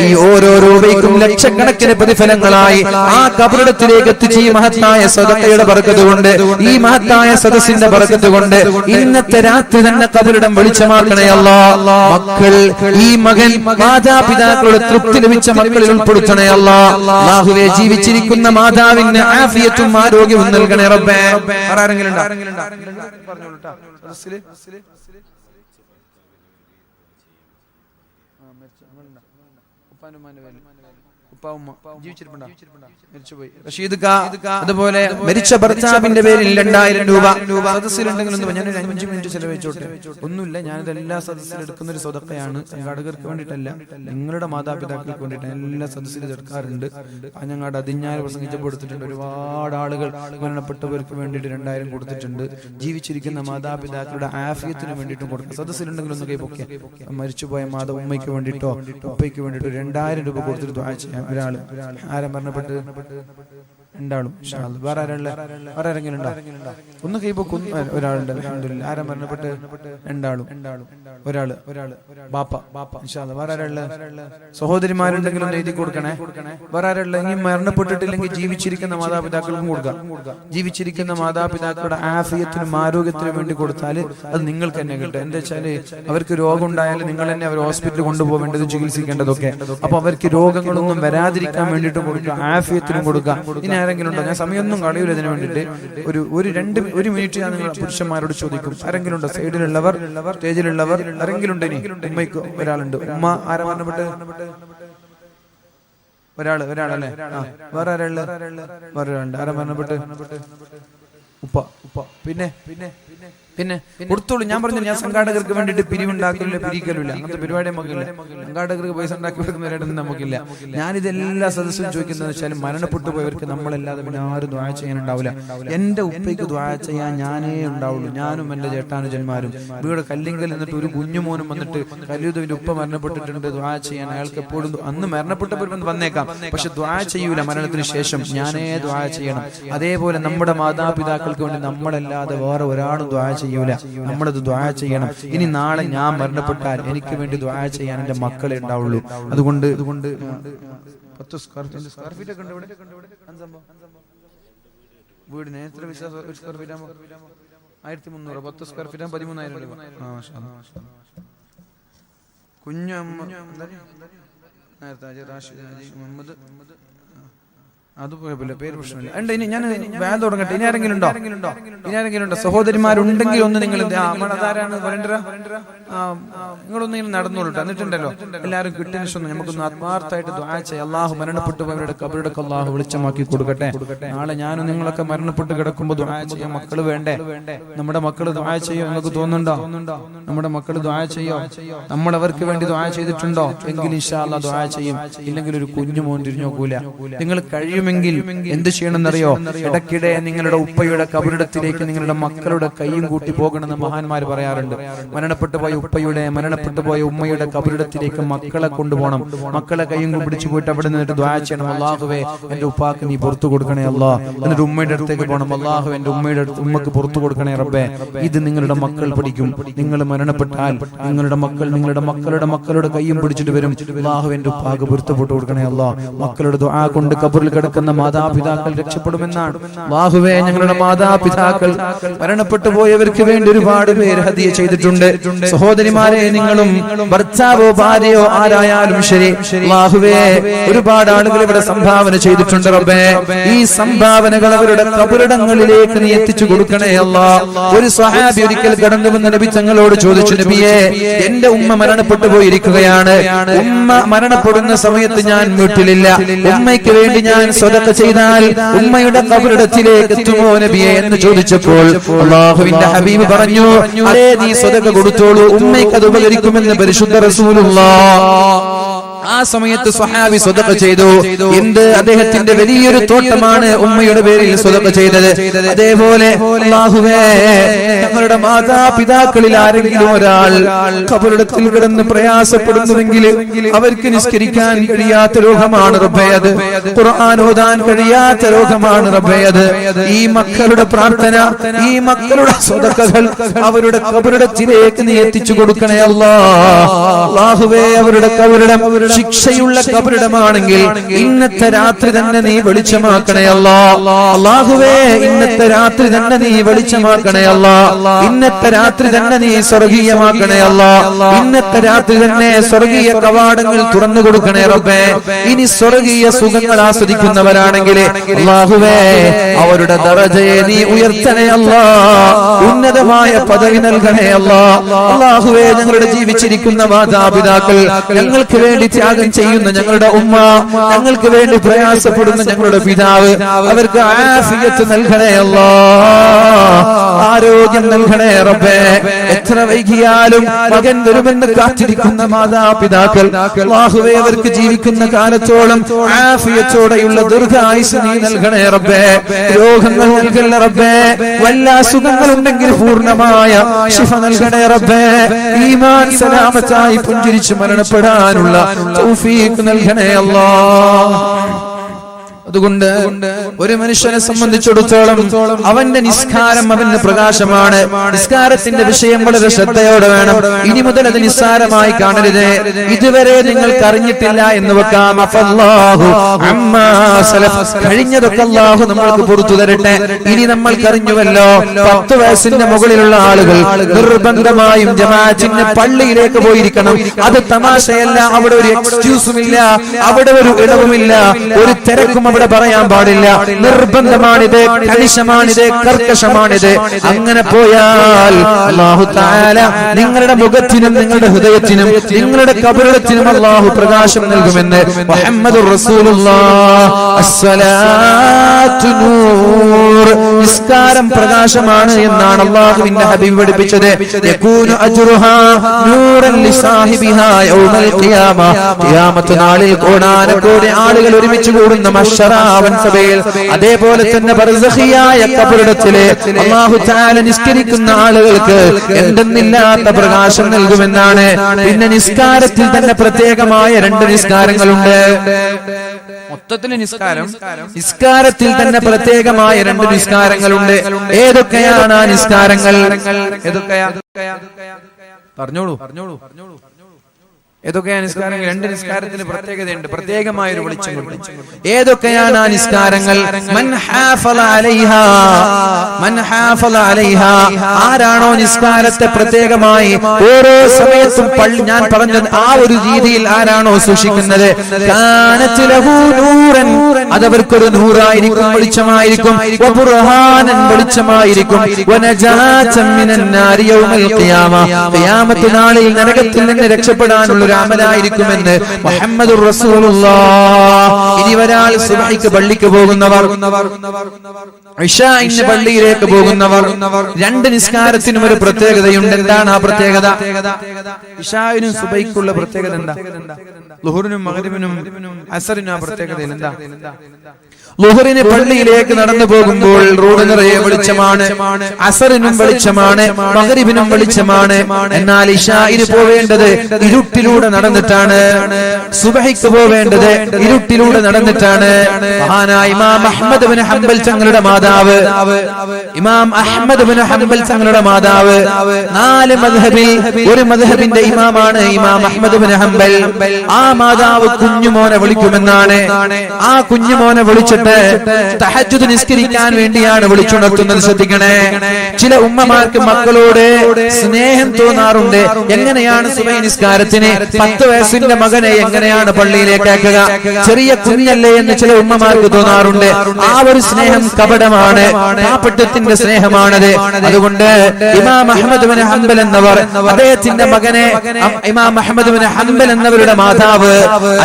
ഈ ഓരോ രൂപയ്ക്കും ലക്ഷക്കണക്കിന് പ്രതിഫലങ്ങളായി ആ കബറിടത്തിലേക്ക് എത്തിച്ച് ഈ മഹത്തായ സദഖയുടെ ബർക്കത്ത് കൊണ്ട്, ഈ മഹത്തായ സദസ്സിന്റെ ബർക്കത്ത് കൊണ്ട് ഇന്നത്തെ രാത്രി തന്നെ കബറിടം വെളിച്ചമാക്കണേ അല്ലാഹ്. മക്കൾ, ഈ മകൻ മാതാപിതാക്കളുടെ തൃപ്തി ലഭിച്ച മക്കളിൽ ഉൾപ്പെടുത്തണേ അല്ലാഹ്. അല്ലാഹുവേ, ജീവിച്ചിരിക്കുന്ന മാതാവിന് ആഫിയത്തും ആരോഗ്യവും നൽകണേ റബ്ബേ. ആരെങ്കിലും ഉണ്ടോ? പറഞ്ഞോളൂ ട്ടോ. അതുപോലെ മരിച്ച ഭർത്താവിന്റെ പേരിൽ 2000 രൂപ സദസ്സിലുണ്ടെങ്കിൽ ഞാൻ 5 മിനിറ്റ് ചെലവഴിച്ചോട്ടെ. ഒന്നുമില്ല, ഞാനിത് എല്ലാ സദസ്സിലും എടുക്കുന്ന ഒരു സ്വതക്കയാണ്. സംഘാടകർക്ക് വേണ്ടിയിട്ടല്ല, നിങ്ങളുടെ മാതാപിതാക്കൾക്ക് വേണ്ടിയിട്ടാണ്. എല്ലാ സദസ്സിലും എടുക്കാറുണ്ട്. ഞങ്ങളുടെ അതിഞ്ഞാല് പ്രസംഗിച്ചപ്പോൾ കൊടുത്തിട്ടുണ്ട്. ഒരുപാട് ആളുകൾ മരണപ്പെട്ടവർക്ക് വേണ്ടിയിട്ട് 2000 കൊടുത്തിട്ടുണ്ട്. ജീവിച്ചിരിക്കുന്ന മാതാപിതാക്കളുടെ ആഫിയത്തിന് വേണ്ടിയിട്ടും കൊടുക്കുക. സദസ്സിലുണ്ടെങ്കിൽ ഒന്നും കൈപ്പൊക്കെ മരിച്ചുപോയ ഉമ്മയ്ക്ക് വേണ്ടിയിട്ടോ ഉപ്പയ്ക്ക് വേണ്ടിയിട്ടോ 2000 രൂപ കൊടുത്തിട്ട് ദുആ ചെയ്യാം. ഒരാള് ആരെ മരണപ്പെട്ട്? 2 വേറെ ആരെങ്കിലും ഉണ്ടോ? ഒന്ന് കൈപ്പൊക്കും. ഒരാളുണ്ട്. അൽഹംദുലില്ലാഹ്. ആരെ മരണപ്പെട്ട്? 2 ഒരാള് ബാപ്പ. വേറെ ആരുള്ള? സഹോദരിമാരുണ്ടെങ്കിലും എഴുതി കൊടുക്കണേ. വേറെ ആരുള്ള? ഇനി മരണപ്പെട്ടിട്ടില്ലെങ്കിൽ ജീവിച്ചിരിക്കുന്ന മാതാപിതാക്കൾക്കും കൊടുക്കാം. ജീവിച്ചിരിക്കുന്ന മാതാപിതാക്കളുടെ ആഫിയത്തിനും ആരോഗ്യത്തിനും വേണ്ടി കൊടുത്താൽ അത് നിങ്ങൾക്ക് തന്നെ കിട്ടും. എന്താ വെച്ചാല് അവർക്ക് രോഗം ഉണ്ടായാലും നിങ്ങൾ തന്നെ അവർ ഹോസ്പിറ്റലിൽ കൊണ്ടുപോകേണ്ടത്, ചികിത്സിക്കേണ്ടതൊക്കെ. അപ്പൊ അവർക്ക് രോഗങ്ങളൊന്നും വരാതിരിക്കാൻ വേണ്ടിയിട്ട് കൊടുക്കുക, ആഫിയത്തിനും കൊടുക്കുക. ഇനി ആരെങ്കിലും ഉണ്ടോ? ഞാൻ സമയമൊന്നും കളയൂല ഇതിനു വേണ്ടിയിട്ട്. ഒരു മിനിറ്റ് ഞാൻ നിങ്ങൾ പുരുഷന്മാരോട് ചോദിക്കും. ആരെങ്കിലും ഉണ്ടോ? സൈഡിലുള്ളവർ, സ്റ്റേജിലുള്ളവർ ആരെങ്കിലും ഉണ്ട്? ഇനി ഉമ്മയ്ക്ക് ഒരാളുണ്ട്. ഉമ്മ ആരെ മരണപ്പെട്ട്? ഒരാളല്ലേ? വേറെ ആരുള്ള? വേറെ ഒരാളുണ്ട്. ആരെ മരണപ്പെട്ട്? ഉപ്പ. പിന്നെ കൊടുത്തോളൂ. ഞാൻ പറഞ്ഞു, ഞാൻ സംഘാടകർക്ക് വേണ്ടിയിട്ട് പിരിവുണ്ടാക്കലില്ല, പിരിക്കലില്ല. അങ്ങനത്തെ പരിപാടി നമുക്കില്ല. സംഘാടകർക്ക് പൈസ ഉണ്ടാക്കി കൊടുക്കുന്നവരായിട്ടൊന്നും നമുക്കില്ല. ഞാനിതെല്ലാ സദസ്സും ചോദിക്കുന്നത് വെച്ചാൽ മരണപ്പെട്ടു പോയവർക്ക് നമ്മളല്ലാതെ പിന്നെ ആരും ദുആ ചെയ്യാനുണ്ടാവില്ല. എന്റെ ഉപ്പയ്ക്ക് ദുആ ചെയ്യാൻ ഞാനേ ഉണ്ടാവുള്ളൂ. ഞാനും എന്റെ ചേട്ടാനുജന്മാരും. വീട് കല്ലിങ്കൽ എന്നിട്ട് ഒരു കുഞ്ഞുമോനും വന്നിട്ട് കല്ലുദവിന്റെ ഉപ്പ മരണപ്പെട്ടിട്ടുണ്ട്, ദുആ ചെയ്യാൻ. അയാൾക്ക് എപ്പോഴും അന്ന് മരണപ്പെട്ടപ്പോൾ വന്നേക്കാം, പക്ഷെ ദുആ ചെയ്യൂല. മരണത്തിന് ശേഷം ഞാനേ ദുആ ചെയ്യണം. അതേപോലെ നമ്മുടെ മാതാപിതാക്കൾക്ക് വേണ്ടി നമ്മളല്ലാതെ വേറെ ഒരാളും ദുആ ചെയ്യൂല. നമ്മളത് ദുആ ചെയ്യണം. ഇനി നാളെ ഞാൻ മരണപ്പെട്ടാൽ എനിക്ക് വേണ്ടി ദുആ ചെയ്യാൻ എന്റെ മക്കളെ ഉണ്ടാവുള്ളൂ. അതുകൊണ്ട് 10 സ്ക്വയർ ഫീറ്റ് ഒക്കെ ഉണ്ട് ഇവിടെ. വീടിന് എത്ര വിശ്വാസം? 1 സ്ക്വയർ ഫീറ്റ് 1300. 10 സ്ക്വയർ ഫീറ്റ് 13,000 രൂപ. കുഞ്ഞു മുഹമ്മദ് അതുപോലെ പേര് പ്രശ്നമില്ല. ഇനി ഞാൻ വേദം തുടങ്ങട്ടെ. ഇനി ആരെങ്കിലും ഉണ്ടോ? സഹോദരിമാരുണ്ടെങ്കിൽ ഒന്ന് നിങ്ങൾ നിങ്ങളൊന്ന് ഇങ്ങനെ നടന്നോളൂ. എന്നിട്ടുണ്ടല്ലോ എല്ലാവരും കിട്ടിയ ശേഷം നമുക്കൊന്ന് ആത്മാർത്ഥമായിട്ട് ദുആ ചെയ്യാം. അല്ലാഹു മരണപ്പെട്ടവരുടെ ഖബറിടക്ക് അല്ലാഹു വെളിച്ചമാക്കി കൊടുക്കട്ടെ. നാളെ ഞാനും നിങ്ങളൊക്കെ മരണപ്പെട്ട് കിടക്കുമ്പോൾ ദുആ ചെയ്യാൻ മക്കള് വേണ്ടേ? നമ്മുടെ മക്കള് ദുആ ചെയ്യോ? നിങ്ങൾക്ക് തോന്നുന്നുണ്ടോ നമ്മുടെ മക്കള് ദുആ ചെയ്യോ? നമ്മൾ അവർക്ക് വേണ്ടി ദുആ ചെയ്തിട്ടുണ്ടോ? എങ്കിൽ ഇൻഷാ അല്ലാഹ് ദുആ ചെയ്യും. ഇല്ലെങ്കിൽ ഒരു കുഞ്ഞു മോൻ തിരിഞ്ഞു നോക്കൂല. നിങ്ങൾ കഴിയുമെങ്കിൽ എന്ത് ചെയ്യണമെന്നറിയോ? ഇടയ്ക്കിടെ നിങ്ങളുടെ ഉപ്പയുടെ കബറിടത്തിലേക്ക് നിങ്ങളുടെ മക്കളുടെ കൈയും കൂട്ടി പോകണമെന്ന് മഹാന്മാർ പറയാറുണ്ട്. മരണപ്പെട്ടു പോയ ഉപ്പയുടെ മരണപ്പെട്ടു പോയ ഉമ്മയുടെ കബറിടത്തിലേക്ക് മക്കളെ കൊണ്ടുപോകണം. മക്കളെ കൈയും പിടിച്ചു പോയിട്ട് അവിടെ നിന്നിട്ട് ദുആ ചെയ്യണം. അല്ലാഹുവേ എന്റെ ഉപ്പാക്ക് നീ പുറത്തു കൊടുക്കണേ അല്ലാഹ്. എന്നിട്ട് ഉമ്മയുടെ അടുത്തേക്ക് പോകണം. അല്ലാഹു എന്റെ ഉമ്മക്ക് പുറത്തു കൊടുക്കണേ റബ്ബേ. ഇത് നിങ്ങളുടെ മക്കൾ പഠിക്കും. നിങ്ങൾ മരണപ്പെട്ടാൽ നിങ്ങളുടെ മക്കളുടെ മക്കളുടെ കൈയും പിടിച്ചിട്ട് വരും. അല്ലാഹു എന്റെ ഉപ്പാക്ക് പൊരുത്തപ്പെട്ടു കൊടുക്കണേ അല്ലാഹ്. മക്കളുടെ ദുആ കൊണ്ട് കബറിൽ കിടക്കുന്ന മാതാപിതാക്കൾ രക്ഷപ്പെടുമെന്നാണ്. അല്ലാഹുവേ ഞങ്ങളുടെ മാതാപിതാക്കൾ മരണപ്പെട്ടു പോയവർക്ക് വേണ്ടി ഒരുപാട് പേര് ഹദിയ ചെയ്തിട്ടുണ്ട്. സഹോദരിമാരെ, നിങ്ങളും ഭർത്താവോ ഭാര്യയോ ആരായാലും ശരി, അല്ലാഹുവേ ഒരുപാട് ആളുകൾ ഇവിടെ സംഭാവന ചെയ്തിട്ടുണ്ട് റബ്ബേ. ഈ സംഭാവനകൾ അവരുടെ കബറിടങ്ങളിലേക്ക് നീ എത്തിച്ചു കൊടുക്കണേ അല്ലാഹ്. ഒരു സ്വഹാബി ഒരിക്കൽ കടന്നു വന്ന നബി തങ്ങളോട് ചോദിച്ചു, നബിയേ എന്റെ ഉമ്മ മരണപ്പെട്ടു പോയിരിക്കുകയാണ്. ഉമ്മ മരണപ്പെടുന്ന സമയത്ത് ഞാൻ വീട്ടിലില്ല. ഉമ്മയ്ക്ക് വേണ്ടി ഞാൻ സ്വതക്ക ചെയ്താൽ ഉമ്മയുടെ ഖബറിടത്തിലേക്ക് എത്തുമോ നബിയെ എന്ന് ചോദിച്ചപ്പോൾ അല്ലാഹുവിന്റെ ഹബീബ് പറഞ്ഞു, അതെ നീ സ്വതക്ക കൊടുത്തോളൂ, ഉമ്മയ്ക്ക് അത് ഉപകരിക്കുമെന്ന് പരിശുദ്ധ റസൂലുള്ളാഹ്. ആ സമയത്ത് സ്വഹാബി സ്വതക്ക ചെയ്തു. എന്ത്? അദ്ദേഹത്തിന്റെ വലിയൊരു തോട്ടമാണ് ഉമ്മയുടെ പേരിൽ സ്വതക്ക ചെയ്തത്. അതേപോലെ അല്ലാഹുവേ ഞങ്ങളുടെ മാതാപിതാക്കളിൽ ആരെങ്കിലും ഒരാൾ ഖബറിടത്തിൽ കിടന്ന് പ്രയാസപ്പെടുന്നുവെങ്കിൽ അവർക്ക് നിസ്കരിക്കാൻ കഴിയാത്ത രോഗമാണ് റബ്ബേ അത്. ഖുർആൻ ഓതാൻ കഴിയാത്ത രോഗമാണ് റബ്ബേ അത്. ഈ മക്കളുടെ പ്രാർത്ഥന, ഈ മക്കളുടെ സ്വതക്കകൾ അവരുടെ ഖബറിടത്തിലേക്ക് നീ എത്തിച്ചു കൊടുക്കണേ അല്ലാഹ്. അല്ലാഹുവേ അവരുടെ ഖബറിടം ശിക്ഷയുള്ള കബറിടമാണെങ്കിൽ ഇന്നത്തെ രാത്രി തന്നെ നീ വെളിച്ചമാക്കണേ അല്ലാഹ്. അല്ലാഹുവേ ഇന്നത്തെ രാത്രി തന്നെ നീ വെളിച്ചമാക്കണേ അല്ലാഹ്. ഇന്നത്തെ രാത്രി തന്നെ നീ സ്വർഗീയമാക്കണേ അല്ലാഹ്. ഇന്നത്തെ രാത്രി തന്നെ സ്വർഗീയ കവാടങ്ങൾ തുറന്നു കൊടുക്കണേ റബ്ബേ. ഇനി സ്വർഗീയ സുഖങ്ങൾ ആസ്വദിക്കുന്നവരാണെങ്കിൽ അല്ലാഹുവേ അവരുടെ ദറജയെ നീ ഉയർത്തണേ അല്ലാഹ്. ഉന്നതമായ പദവി നൽകണേ അല്ലാഹ്. അല്ലാഹുവേ ഞങ്ങളുടെ ജീവിച്ചിരിക്കുന്ന മാതാപിതാക്കൾ, ഞങ്ങൾക്ക് വേണ്ടി ത്യാഗം ചെയ്യുന്ന ഞങ്ങളുടെ ഉമ്മ, ഞങ്ങൾക്ക് വേണ്ടി പ്രയാസപ്പെടുന്ന ഞങ്ങളുടെ പിതാവ്, അവർക്ക് ആഫിയത്ത് നൽകണേ അല്ലാഹ്. ആരോഗ്യം നൽകണേ റബ്ബേ. എത്ര വൈകിയാലും മകൻ വരുമെന്ന് കാത്തിരിക്കുന്ന മാതാപിതാക്കൾ, അല്ലാഹുവേ അവർക്ക് ജീവിക്കുന്ന കാലത്തോളം ആഫിയത്തോടെയുള്ള ദീർഘായുസ്സ് നീ നൽകണേ റബ്ബേ. രോഗങ്ങൾ നൽകണേ റബ്ബേ. വല്ല അസുഖങ്ങളുണ്ടെങ്കിൽ പൂർണ്ണമായ ശിഫ നൽകണേ റബ്ബേ. ഈമാൻ സലാമത്തായി പുഞ്ചിരിച്ച് മരണപ്പെടാനുള്ള തൗഫീഖ് നൽകണേ അല്ലാഹ്. അതുകൊണ്ട് ഒരു മനുഷ്യനെ സംബന്ധിച്ചിടത്തോളം അവന്റെ നിസ്കാരം അവന്റെ പ്രകാശമാണ്. നിസ്കാരത്തിന്റെ വിഷയം വളരെ ശ്രദ്ധയോടെ വേണം. ഇനി മുതൽ അത് നിസ്സാരമായി കാണരുത്. ഇതുവരെ നിങ്ങൾക്ക് അറിഞ്ഞിട്ടില്ല എന്ന് വെക്കാം. അഫല്ലാഹു അമ്മാ സലഫ്, കഴിഞ്ഞതൊക്കെ അല്ലാഹു നമ്മൾക്ക് പുറത്തു തരട്ടെ. ഇനി നമ്മൾക്ക് അറിഞ്ഞുവല്ലോ 10 വയസ്സിന്റെ മുകളിലുള്ള ആളുകൾ നിർബന്ധമായും ജമാഅത്തിന് പള്ളിയിലേക്ക് പോയിരിക്കണം. അത് തമാശയല്ല. അവിടെ ഒരു എക്സ്ക്യൂസും ഇല്ല, അവിടെ ഒരു ഇളവുമില്ല, ഒരു തിരക്കും അവിടെ പറയാൻ പാടില്ല. നിർബന്ധമാണിത്, കണിശമാണിത്, കർക്കശമാണിത്. അങ്ങനെ പോയാൽ അല്ലാഹു തആല നിങ്ങളുടെ മുഖത്തിനും നിങ്ങളുടെ ഹൃദയത്തിനും നിങ്ങളുടെ കബറിടത്തിനും അല്ലാഹു പ്രകാശം നൽകുമെന്ന് മുഹമ്മദുർ റസൂലുള്ളാഹ്. അസ്സലാത്തു നൂർ, നിസ്കാരം പ്രകാശമാണ് എന്നാണ് അല്ലാഹുവിന്റെ ഹബീബ് പഠിപ്പിച്ചത്. യകൂനു അജ്റുഹാ നൂറൻ ലിസാഹിബിഹാ യൗമൽ ഖിയാമ, ഖിയാമത്ത് നാളിൽ കോടാനക്കോടി ആളുകൾ ഒരുമിച്ച് കൂടുന്ന മഹ്ശറാവൻ സഭയിൽ, അതേപോലെ തന്നെ ബർസഖിയായ ഖബറിടത്തിലെ അല്ലാഹു തആല നിസ്കരിക്കുന്ന ആളുകൾക്ക് എന്തെന്നില്ലാത്ത പ്രകാശം നൽകുമെന്നാണ്. പിന്നെ നിസ്കാരത്തിൽ തന്നെ പ്രത്യേകമായ 2 നിസ്കാരങ്ങളുണ്ട്. മൊത്തത്തിൽ നിസ്കാരത്തിൽ തന്നെ പ്രത്യേകമായ 2 നിസ്കാരങ്ങളുണ്ട്. ഏതൊക്കെയാണ് ആ നിസ്കാരങ്ങൾ? ഏതൊക്കെയാ? പറഞ്ഞോളൂ. ഏതൊക്കെയാണ് നിസ്കാരങ്ങൾ? 2 നിസ്കാരത്തിന് പ്രത്യേകതയുണ്ട്, പ്രത്യേകമായ ഒരു വെളിച്ചമുണ്ട്. ഏതൊക്കെയാണ് ആ നിസ്കാരങ്ങൾ? മൻ ഹാഫള അലൈഹാ, മൻ ഹാഫള അലൈഹാ, ആരാണോ നിസ്കാരത്തെ പ്രത്യേകമായി ഓരോ സമയത്തും ഞാൻ പറഞ്ഞത് ആ ഒരു രീതിയിൽ ആരാണോ സൂക്ഷിക്കുന്നത്, കാനത് ലഹു നൂറൻ, അതവർക്കൊരു നൂറായിരിക്കും, വെളിച്ചമായിരിക്കും, വബുർഹാനൻ, വെളിച്ചമായിരിക്കും, വനജാതൻ മിനൻ നാരി യൗമൽ ഖിയാമ, ഖിയാമത്ത് നാളിൽ നരകത്തിൽ നിന്ന് രക്ഷപ്പെടാനുള്ള അമലായിരിക്കുമെന്ന് മുഹമ്മദുർ റസൂലുള്ളാഹ്. ഇനി ഒരാൾ സുബ്ഹിക്ക് പള്ളിക്ക് പോകുന്നവർ, ഇശാഇന് പള്ളിയിലേക്ക് പോകുന്നവർ, 2 നിസ്കാരത്തിനും ഒരു പ്രത്യേകതയുണ്ട്. എന്താണ് ആ പ്രത്യേകത? ഇശാഇനും സുബ്ഹിക്കുള്ള പ്രത്യേകത എന്താ? ളുഹറിനും മഗ്രിബിനും അസറിനും ആ പ്രത്യേകതയിൽ എന്താ? ളുഹറിന് പള്ളിയിലേക്ക് നടന്നു പോകുമ്പോൾ റോഡ് നിറയെ വെളിച്ചമാണ്, അസറിനും വെളിച്ചമാണ്, മഗ്രിബിനും വെളിച്ചമാണ്. എന്നാൽ ഇശാഇന് പോവേണ്ടത് ഇരുട്ടിലൂടെ നടന്നിട്ടാണ്, സുബ്ഹിക്ക് പോവേണ്ടത് ഇരുട്ടിലൂടെ നടന്നിട്ടാണ്. മഹാനായ ഇമാം അഹ്മദ് ഇബ്നു ഹംബൽ തങ്ങളുടെ മാതാവ്, ഇമാം അഹ്മദ് ഇബ്നു ഹംബൽ തങ്ങളുടെ മാതാവ് 4 മദ്ഹബിൽ ഒരു മദ്ഹബിന്റെ ഇമാമാണ് ഇമാം അഹ്മദ് ഇബ്നു ഹംബൽ. ആ മാതാവ് കുഞ്ഞുമോനെ വിളിക്കുമെന്നാണ്. ആ കുഞ്ഞുമോനെ വിളിച്ചിട്ട് തഹജ്ജുദ് നിസ്കരിക്കാൻ വേണ്ടിയാണ് വിളിച്ചുണർത്തുന്നത്. ശ്രദ്ധിക്കണേ, ചില ഉമ്മമാർക്ക് മക്കളോട് സ്നേഹം തോന്നാറുണ്ട്. എങ്ങനെയാണ് സുബഹി നിസ്കാരത്തിന് 10 വയസ്സിന്റെ മകനെ എങ്ങനെയാണ് പള്ളിയിലേക്ക് ആക്കുക? ചെറിയ കുഞ്ഞല്ലേ എന്ന് ചില ഉമ്മമാർക്ക് തോന്നാറുണ്ട്. ആ ഒരു സ്നേഹം കപടമാണ്, പാപത്തിന്റെ സ്നേഹമാണത്. അതുകൊണ്ട് ഇമാം അഹ്മദ് ഇബ്നു ഹംബൽ എന്നവർ അദ്ദേഹത്തിന്റെ മകനെ, ഇമാം അഹ്മദ് ഇബ്നു ഹംബൽ എന്നവരുടെ മാതാവ്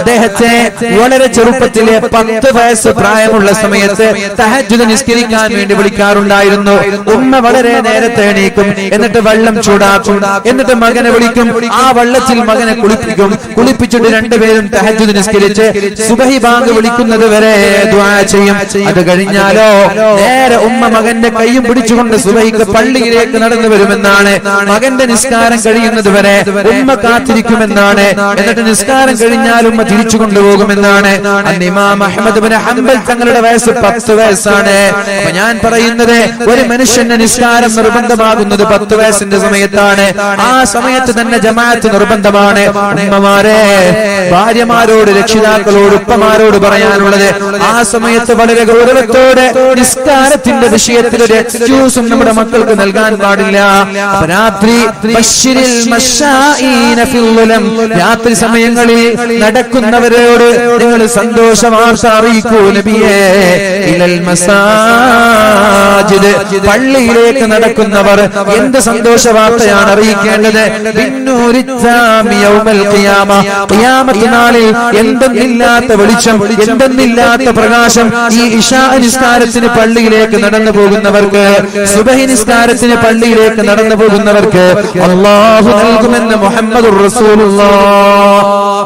അദ്ദേഹത്തെ വളരെ ചെറുപ്പത്തിലെ 10 വയസ്സ് പ്രായമുള്ള സമയത്ത് തഹജ്ജുദ് നിസ്കരിക്കാൻ വേണ്ടി വിളിക്കാറുണ്ടായിരുന്നു. ഉമ്മ വളരെ നേരത്തെ എണീക്കും, എന്നിട്ട് വെള്ളം ചൂടാക്കും, എന്നിട്ട് മകനെ വിളിക്കും. ആ വെള്ളത്തിൽ മകനെ കുളിപ്പിക്കും. കുളിപ്പിച്ചിട്ട് രണ്ടുപേരും തഹജ്ജുദ് നിസ്കരിച്ച് സുബഹി ബാങ്ക് വിളിക്കുന്നത് വരെ ദുആ ചെയ്യും. അത് കഴിഞ്ഞാലോ നേരെ ഉമ്മ മകന്റെ കൈയും പിടിച്ചുകൊണ്ട് സുബഹിക്ക് പള്ളിയിലേക്ക് നടന്നു വരുമെന്നാണ്. മകന്റെ നിസ്കാരം കഴിയുന്നത് വരെ ഉമ്മ കാത്തിരിക്കുമെന്നാണ്. എന്നിട്ട് നിസ്കാരം കഴിഞ്ഞാൽ ഉമ്മ തിരിച്ചു കൊണ്ടുപോകുമെന്നാണ്. ഇമാം അഹ്മദ് ഇബ്നു ഹംബൽ തങ്ങളുടെ വയസ്സ് 10 വയസ്സാണ്. അപ്പൊ ഞാൻ പറയുന്നത്, ഒരു മനുഷ്യന്റെ നിസ്കാരം നിർബന്ധമാകുന്നത് 10 വയസ്സിന്റെ സമയത്താണ്. ആ സമയത്ത് തന്നെ ജമാഅത്ത് നിർബന്ധമാണ്. ഉമ്മമാരെ, ഭാര്യമാരോട്, രക്ഷിതാക്കളോട്, ഉപ്പമാരോട് പറയാനുള്ളത്, ആ സമയത്ത് വളരെ ഗൗരവത്തോടെ നിസ്കാരത്തിന്റെ വിഷയത്തിൽ ഒരു എക്സ്ക്യൂസും നമ്മുടെ മക്കൾക്ക് നൽകാൻ പാടില്ല. രാത്രി ബശ്ശിരിൽ മശാഈന ഫിൽ ളുലം, രാത്രി സമയങ്ങളിൽ നടക്കുന്നവരോട് നിങ്ങൾ സന്തോഷ വാർത്ത അറിയിക്കൂ നബിയേ. ഇലൽ മസാജിദ്, പള്ളിയിലേക്ക് നടക്കുന്നവർ എന്ത് സന്തോഷ വാർത്തയാണ് അറിയിക്കേണ്ടത്? ഖിയാമത്ത് നാളിൽ എന്തെന്നില്ലാത്ത വെളിച്ചം, എന്തെന്നില്ലാത്ത പ്രകാശം ഈ ഇശാ നിസ്കാരത്തിന് പള്ളിയിലേക്ക് നടന്നു പോകുന്നവർക്ക്, സുബഹി നിസ്കാരത്തിന് പള്ളിയിലേക്ക് നടന്നു പോകുന്നവർക്ക് അല്ലാഹു നൽകുമെന്ന് മുഹമ്മദുർ റസൂലുള്ളാഹ്.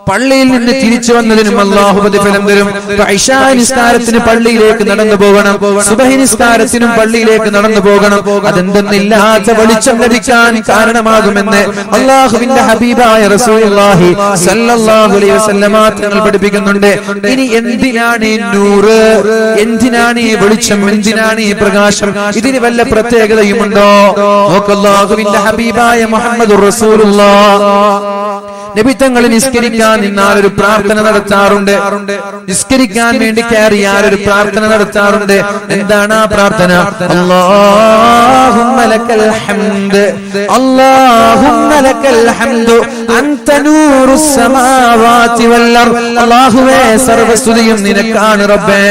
പള്ളിയിൽ നിന്ന് തിരിച്ചു വന്നതിനും അല്ലാഹു പ്രതിഫലം തരും. ഇശാ നിസ്കാരത്തിന് പള്ളിയിലേക്ക് നടന്നു പോകണം, സുബഹി നിസ്കാരത്തിനും പള്ളിയിലേക്ക് നടന്നു പോകണം. അതെന്തെന്നില്ലാത്ത വെളിച്ചം ലഭിക്കാൻ കാരണമാകുമെന്ന് അല്ലാഹുവിന്റെ ഹബീബായ റസൂലുള്ളാഹി സ്വല്ലല്ലാഹു അലൈഹി വസല്ലമ തങ്ങൾ പഠിപ്പിക്കുന്നുണ്ട്. ഇനി എന്തിനാണ് ഈ നൂറ്, എന്തിനാണ് ഈ വെളിച്ചം, എന്തിനാണ് ഈ പ്രകാശം? ഇതിന് വല്ല പ്രത്യേകതയുമുണ്ടോ? നോക്ക്, അല്ലാഹുവിന്റെ ഹബീബായ മുഹമ്മദുർ റസൂലുള്ളാഹ് നബി തങ്ങൾ നിസ്കരിക്കാൻ നിന്നാൽ ഒരു പ്രാർത്ഥന നടത്താറുണ്ട്. നിസ്കരിക്കാൻ വേണ്ടി കയറിയാൽ ഒരു പ്രാർത്ഥന നടത്താറുണ്ട്. എന്താണ് ആ പ്രാർത്ഥന? അല്ലാഹുമ്മ ലക്കൽ ഹംദ്, അല്ലാഹുമ്മ ലക്കൽ ഹംദു അൻത നൂറുസ് സമാവാതി വൽ അർദ്. അല്ലാഹുവേ, സർവസ്തുതിയും നിനക്കാണ് റബ്ബേ.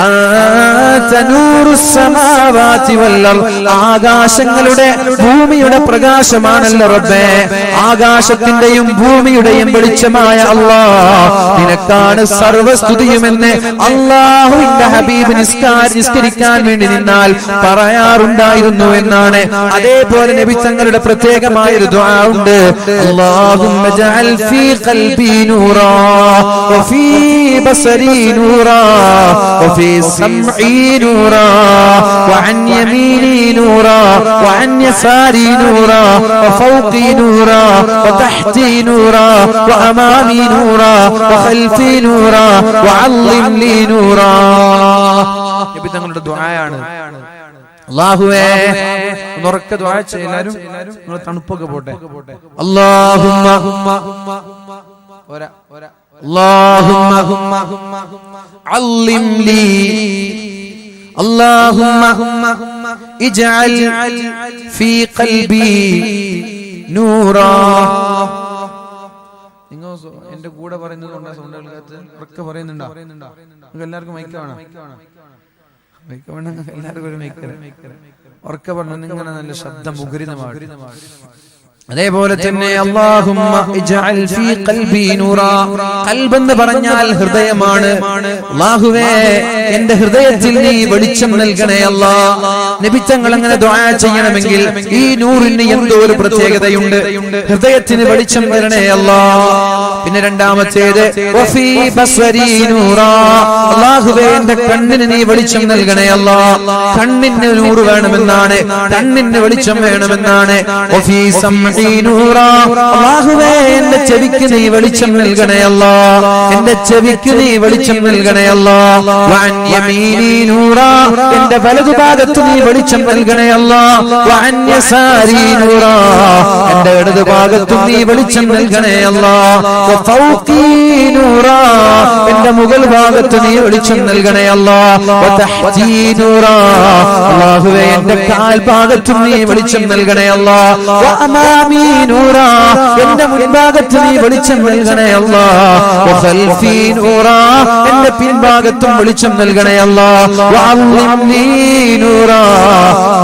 അൻത നൂറുസ് സമാവാതി വൽ അർദ്, ആകാശങ്ങളുടെ ഭൂമിയുടെ പ്രകാശമാണല്ലോ റബ്ബേ. ആകാശത്തിന്റെയും ഭൂമിയുടെയും വെളിച്ചമായ അല്ലാഹ്, നിനക്കാണ് സർവസ്തുതിയുമെന്ന് അല്ലാഹുവിന്റെ ഹബീബ് നിസ്കരിക്കാൻ വേണ്ടി നിന്നാൽ പറയാറുണ്ടായിരുന്നു എന്നാണ്. അതേപോലെ നബി തങ്ങളുടെ പ്രത്യേകമായ ഒരു ദുആ ഉണ്ട്. അല്ലാഹുമ്മ ജഅൽ ഫീ ഖൽബി നൂറാ വഫീ ബസരി നൂറാ വഫീ സമഈ നൂറാ വഅൻ യമീനി നൂറാ വഅൻ യസാരി നൂറാ വഫൗഖി നൂറാ വതഹ്തി نورا وأمامي نورا وخلفي نورا وعظم لي نورا. നബി തങ്ങളുടെ ദുആയാണ്. അല്ലാഹുവേ ഉറക്കെ ദുആ ചെയ്യലാരും നിങ്ങൾ തണുപ്പൊക്കെ പോട്ടെ. അല്ലാഹുമ്മ അല്ലാഹുമ്മ അല്ലിം ലീ അല്ലാഹുമ്മ ഇജ്അൽ ഫീ ഖൽബി നൂറാ. നിങ്ങൾ എന്റെ കൂടെ പറയുന്നതുകൊണ്ടാ സൗണ്ട് കേൾക്കാത്തത്? ഉറക്കെ പറയുന്നുണ്ടോ? നിങ്ങൾക്ക് എല്ലാവർക്കും മൈക്ക് വേണം? മൈക്ക് വേണം എല്ലാവർക്കും ഒരു മൈക്ക്. ഉറക്കെ പറഞ്ഞു നിങ്ങനെ നല്ല ശബ്ദം മുഖരിതമാണ്. അതേപോലെ തന്നെ അല്ലാഹുമ്മ ഇജ്അൽ ഫീ ഖൽബി നൂറാ. ഖൽബ് എന്ന് പറഞ്ഞാൽ ഹൃദയമാണ്. അല്ലാഹുവേ എന്റെ ഹൃദയത്തിൽ നീ വെളിച്ചം നൽകണേ അല്ലാഹ്. നബി തങ്ങൾ അങ്ങനെ ദുആ ചെയ്യണമെങ്കിൽ ഈ നൂറിന് എന്തോ ഒരു പ്രത്യേകതയുണ്ട്. ഹൃദയത്തിന് വെളിച്ചം തരണേ അല്ലാഹ്. പിന്നെ രണ്ടാമത്തേത് വഫീ ബസ്വരി നൂറാ. അല്ലാഹുവേ എന്റെ കണ്ണിന് നീ വെളിച്ചം നൽകണേ അല്ലാഹ്. കണ്ണിന് നൂറ് വേണമെന്നാണ്, കണ്ണിന് വെളിച്ചം വേണമെന്നാണ്. വഫീ അല്ലാഹുവേ എന്റെ ചെവിക്ക് നീ വെളിച്ചം നൽകണേ അല്ലാഹ്. എന്റെ ചെവിക്ക് നീ വെളിച്ചം നൽകണേ അല്ലാഹ്. വഅൻ യമീനി നൂറാ. എന്റെ വലതുഭാഗത്ത് നീ വെളിച്ചം നൽകണേ അല്ലാഹ്. വഅൻ യസാരി നൂറാ. എന്റെ ഇടതുഭാഗത്ത് നീ വെളിച്ചം നൽകണേ അല്ലാഹ്. വഫൗഖി നൂറാ. എന്റെ മുകൾ ഭാഗത്ത് നീ വെളിച്ചം നൽകണേ അല്ലാഹ്. വതഹ്തി നൂറാ. അല്ലാഹുവേ എന്റെ കാൽഭാഗത്ത് നീ വെളിച്ചം നൽകണേ അല്ലാഹ്. വഅമാമി നൂറാ. എന്റെ മുൻഭാഗത്ത് നീ വെളിച്ചം നൽകണേ അല്ലാഹ്. വഖൽഫി നൂറാ. എന്റെ പിൻഭാഗത്തും വെളിച്ചം നൽകണേ അല്ലാഹ്. വഅല്ലിംനി നൂറാ.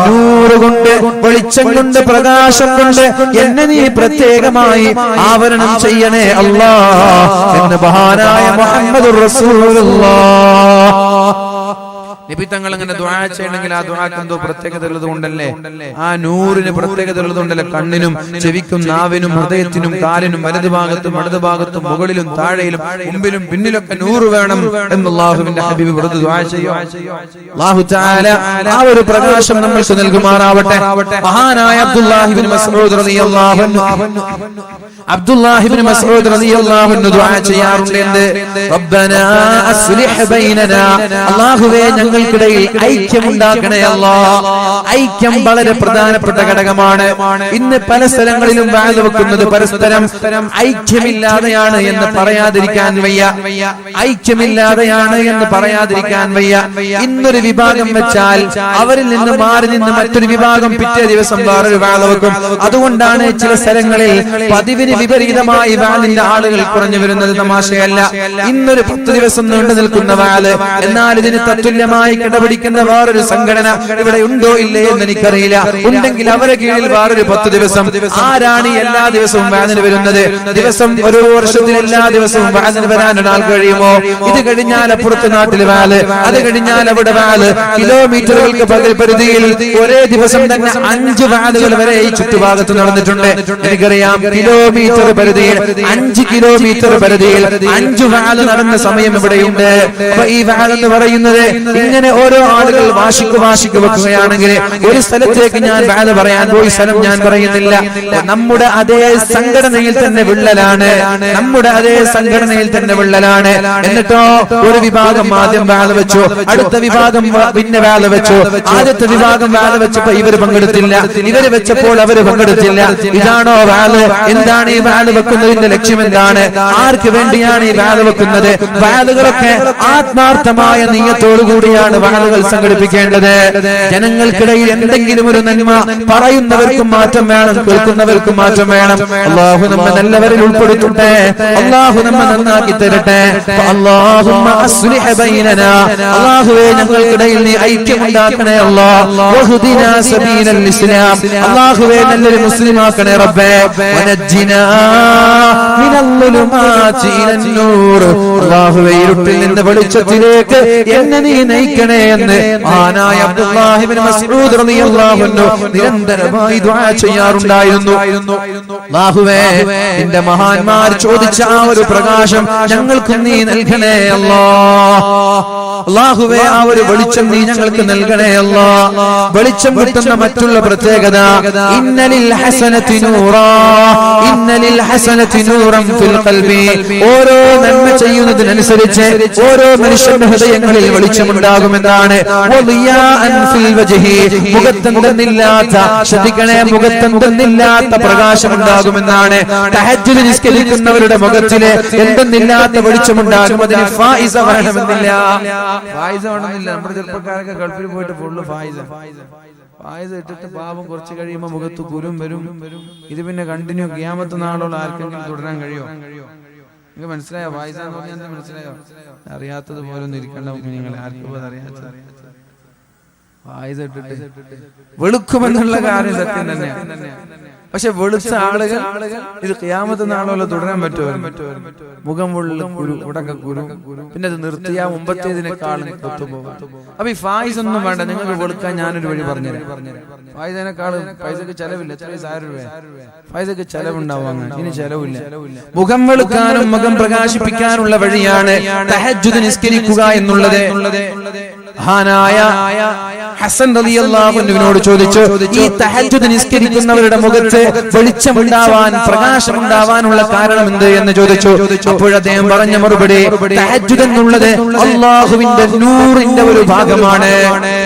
നൂറ് കൊണ്ട്, വെളിച്ചം കൊണ്ട്, പ്രകാശം കൊണ്ട് എന്നെ നീ പ്രത്യേകമായി ആവരണം ചെയ്യണേ അല്ലാഹ് എന്ന് മഹാനായ മുഹമ്മദുർ റസൂലുള്ളാഹ്. നബി തങ്ങൾ അങ്ങനെ ദുആ ചെയ്യണമെങ്കിൽ ആ ദുആക്ക് എന്തോ പ്രത്യേകത ഉള്ളത് കൊണ്ടല്ലേ, ആ നൂറിന് പ്രത്യേകത ഉള്ളത് കൊണ്ടല്ലേ കണ്ണിനും ചെവിക്കും നാവിനും ഹൃദയത്തിനും കാലിനും വലതുഭാഗത്തും ഇടതുഭാഗത്തും മുകളിലും താഴെയിലും മുമ്പിലും പിന്നിലൊക്കെ നൂറ് വേണം എന്ന് അല്ലാഹുവിന്റെ ഹബീബ് വെറുതെ ദുആ ചെയ്യും. അല്ലാഹു തആല ആ ഒരു പ്രകാശം നമ്മൾക്ക് നൽകുമാറാവട്ടെ. മഹാനായ അബ്ദുല്ലാഹി ഇബ്നു മസ്ഊദ് റളിയല്ലാഹു അൻഹു ദുആ ചെയ്യാറുണ്ട്. റബ്ബനാ അസ്ലിഹ് ബൈനനാ. അല്ലാഹുവേ ഞങ്ങൾക്കിടയിൽ ഐക്യമുണ്ടാക്കണേ അല്ലാഹ്. ഐക്യം വളരെ പ്രധാനപ്പെട്ട ഘടകമാണ്. ഇന്ന് പല സ്ഥലങ്ങളിലും വാഴ വെക്കുന്നത് പരസ്പരം ഐക്യമില്ലാതെയാണ് എന്ന് പറയാതിരിക്കാൻ വയ്യ. ഐക്യമില്ലാതെയാണ് എന്ന് പറയാതിരിക്കാൻ വയ്യ. ഇന്നൊരു വിഭാഗം വെച്ചാൽ അവരിൽ നിന്ന് മാറി നിന്ന് മറ്റൊരു വിഭാഗം പിറ്റേ ദിവസം വേറൊരു വാഴ വെക്കും. അതുകൊണ്ടാണ് ചില സ്ഥലങ്ങളിൽ പതിവിന് വിപരീതമായി വാലിന്റെ ആളുകൾ കുറഞ്ഞു വരുന്നത്. തമാശയല്ല. ഇന്നൊരു 10 ദിവസം നീണ്ടു നിൽക്കുന്ന വാല്, എന്നാൽ ഇതിന് തത്തുല്യമായി കിടപിടിക്കുന്ന വേറൊരു സംഘടന ഇവിടെ ഉണ്ടോ ഇല്ലേ എന്ന് എനിക്കറിയില്ല. ഉണ്ടെങ്കിൽ അവരെ കീഴിൽ വേറൊരു 10 ദിവസം. ആരാണ് എല്ലാ ദിവസവും വാലിന് വരുന്നത്? ദിവസം ഒരു വർഷത്തിൽ എല്ലാ ദിവസവും വാലിന് വരാൻ ഒരാൾ കഴിയുമോ? ഇത് കഴിഞ്ഞാൽ അപ്പുറത്ത് നാട്ടിൽ വാല്, അത് കഴിഞ്ഞാൽ അവിടെ വാല്. കിലോമീറ്ററുകൾക്ക് പരിധിയിൽ ഒരേ ദിവസം തന്നെ 5 വാലുകൾ വരെ ഈ ചുറ്റുഭാഗത്ത് നടന്നിട്ടുണ്ട്. എനിക്കറിയാം കിലോമീറ്റർ പരിധിയിൽ 5 കിലോമീറ്റർ പരിധിയിൽ 5 വാല് നടന്ന സമയം ഇവിടെയുണ്ട്. അപ്പൊ ഈ വാല് എന്ന് പറയുന്നത് ഇങ്ങനെ ഓരോ ആളുകൾ വാശിക്ക് വെക്കുകയാണെങ്കിൽ ഒരു സ്ഥലത്തേക്ക് ഞാൻ വാല് പറയാൻ പോയി, സ്ഥലം ഞാൻ പറയുന്നില്ല. നമ്മുടെ അതേ സംഘടനയിൽ തന്നെ വിള്ളലാണ്, നമ്മുടെ അതേ സംഘടനയിൽ തന്നെ വിള്ളലാണ്. എന്നിട്ടോ ഒരു വിഭാഗം ആദ്യം വാല് വെച്ചു, അടുത്ത വിഭാഗം പിന്നെ വാല് വെച്ചു, ആദ്യത്തെ വിഭാഗം വാല് വെച്ചപ്പോ ഇവര് പങ്കെടുത്തില്ല, ഇവര് വെച്ചപ്പോൾ അവര് പങ്കെടുത്തില്ല. ഇതാണോ വാല്? എന്താണ് ഈ വാല് വെക്കുന്നതിന്റെ ലക്ഷ്യം? എന്താണ്? ആർക്ക് വേണ്ടിയാണ് ഈ വാല് വെക്കുന്നത്? വാലുകളൊക്കെ ആത്മാർത്ഥമായ നീയത്തോടു കൂടിയാണ് വാലുകൾ സംഘടിപ്പിക്കേണ്ടത്. ജനങ്ങൾക്കിടയിൽ എന്തെങ്കിലും ഒരു നന്മ പറയുന്നവർക്കും മാറ്റം വേണം, കേൾക്കുന്നവർക്കും മാറ്റം വേണം. അല്ലാഹു നമ്മെ നല്ലവരിൽ ഉൾപ്പെടുത്തട്ടെ. അല്ലാഹു നമ്മെ നന്നാക്കി തരട്ടെ. അല്ലാഹുമ്മ അസ്ലിഹ് ബൈനനാ. അല്ലാഹുവേ ഞങ്ങൾക്കിടയിൽ നീ ഐക്യമുണ്ടാക്കണേ അല്ലാഹ്. വഹ്ദിനാ സബീലൽ ഇസ്ലാം. അല്ലാഹുവേ നല്ലൊരു മുസ്ലിമാക്കണേ റബ്ബേ. വനജ്ജിനാ മിനൽ ളുലുമാതി ഇലൻ നൂർ. അല്ലാഹുവേ ഇരുട്ടിൽ നിന്ന് വെളിച്ചത്തിലേക്ക് എന്നെ നീ നയിക്കണേ എന്ന് മഹാനായ അബ്ദുല്ലാഹി ഇബ്നു മസ്ഊദ് റളിയല്ലാഹു അൻഹു നിരന്തരമായി ദുആ ചെയ്യാറുണ്ടായിരുന്നു. അല്ലാഹുവേ നിന്റെ മഹാന്മാർ ചോദിച്ച ആ ഒരു പ്രകാശം ഞങ്ങൾക്ക് നീ നൽകണേ അല്ലാഹ്. അല്ലാഹുവേ ആ ഒരു വെളിച്ചം നീ ഞങ്ങൾക്ക് നൽകണേ അല്ലാ. വെളിച്ചം കിട്ടുന്ന മറ്റുള്ള പ്രത്യേകത ഇന്നലിൽ ഹസനതി നൂറാ ഇന്നലിൽ ഹസനതി നൂറൻ ഫിൽ ഖൽബി. ഓരോ നന്മ ചെയ്യുന്നതിനനുസരിച്ച് ഓരോ മനുഷ്യന്റെ ഹൃദയങ്ങളിൽ വെളിച്ചമുണ്ടാകുമെന്നാണ്. വളിയാഅൻ ഫിൽ വജ്ഹി, മുഖത്തെന്തെന്നില്ലാത്ത, ശ്രദ്ധിക്കണേ, മുഖത്തെന്തെന്നില്ലാത്ത പ്രകാശമുണ്ടാകുമെന്നാണ്. തഹജ്ജുദ് നിസ്കരിക്കുന്നവരുടെ മുഖത്തിലെ എന്തെന്നില്ലാത്ത വെളിച്ചമുണ്ടാകും. അതിന് ഫായിസ വേണമെന്നില്ല. ഫായിസ വേണമെന്നില്ല. നമ്മുടെ ചെറുപ്പക്കാരൊക്കെ ഗൾഫിൽ പോയിട്ട് ഫുള്ള് ഫായിസ ഇട്ടിട്ട് പാപം കുറച്ച് കഴിയുമ്പോൾ മുഖത്ത് കുരും വരും. ഇത് പിന്നെ കണ്ടിന്യൂ ഖിയാമത്ത് നാളോളം ആർക്കെങ്കിലും തുടരാൻ കഴിയോ? നിങ്ങൾക്ക് മനസ്സിലായോ? ഫായിസ എന്ന് പറഞ്ഞാൽ മനസ്സിലായോ? അറിയാത്തത് പോലെ ഒന്നും ഇരിക്കേണ്ട. നിങ്ങൾ ആർക്കും അത് അറിയാത്തത് ഫായിസ ഇട്ടിട്ട് വെളുക്കുമെന്നുള്ള കാര്യം സത്യം തന്നെയാണ്. പക്ഷെ വെളുത്ത ആളുകൾ ഇത് ഖിയാമത്ത് നാളോളം തുടരാൻ പറ്റുമോ? മുഖം ഫുള്ള് കുരു, ഉടക്ക കുരു. പിന്നെ അത് നിർത്തിയാ മുമ്പത്തേതിനേക്കാളും ഒത്തുപോകും. അപ്പൊ ഈ ഫായിസ് ഒന്നും വേണ്ട. നിങ്ങൾക്ക് വെളുക്കാൻ ഞാനൊരു വഴി പറഞ്ഞുതരാം. ഫായിസിനേക്കാളും പൈസക്ക് ചെലവില്ല. എത്ര 1000 രൂപ പൈസക്ക് ചെലവുണ്ടാവാൻ, ഇനി ചെലവില്ല. മുഖം വെളുക്കാനും മുഖം പ്രകാശിപ്പിക്കാനുള്ള വഴിയാണ് തഹജ്ജുദ് നിസ്കരിക്കുക എന്നുള്ളത്. മഹാനായ ഹസൻ റളിയല്ലാഹു അൻഹുവിനോട് ചോദിച്ചു, ഈ തഹജ്ജുദ് നിസ്കരിക്കുന്നവരുടെ മുഖത്ത് വെളിച്ചമുണ്ടാവാൻ, പ്രകാശമുണ്ടാവാനുള്ള കാരണം എന്ത് എന്ന് ചോദിച്ചു. അപ്പോൾ അദ്ദേഹം പറഞ്ഞ മറുപടി, തഹജ്ജുദ് എന്നുള്ളത് അല്ലാഹുവിന്റെ നൂറിന്റെ ഒരു ഭാഗമാണ്.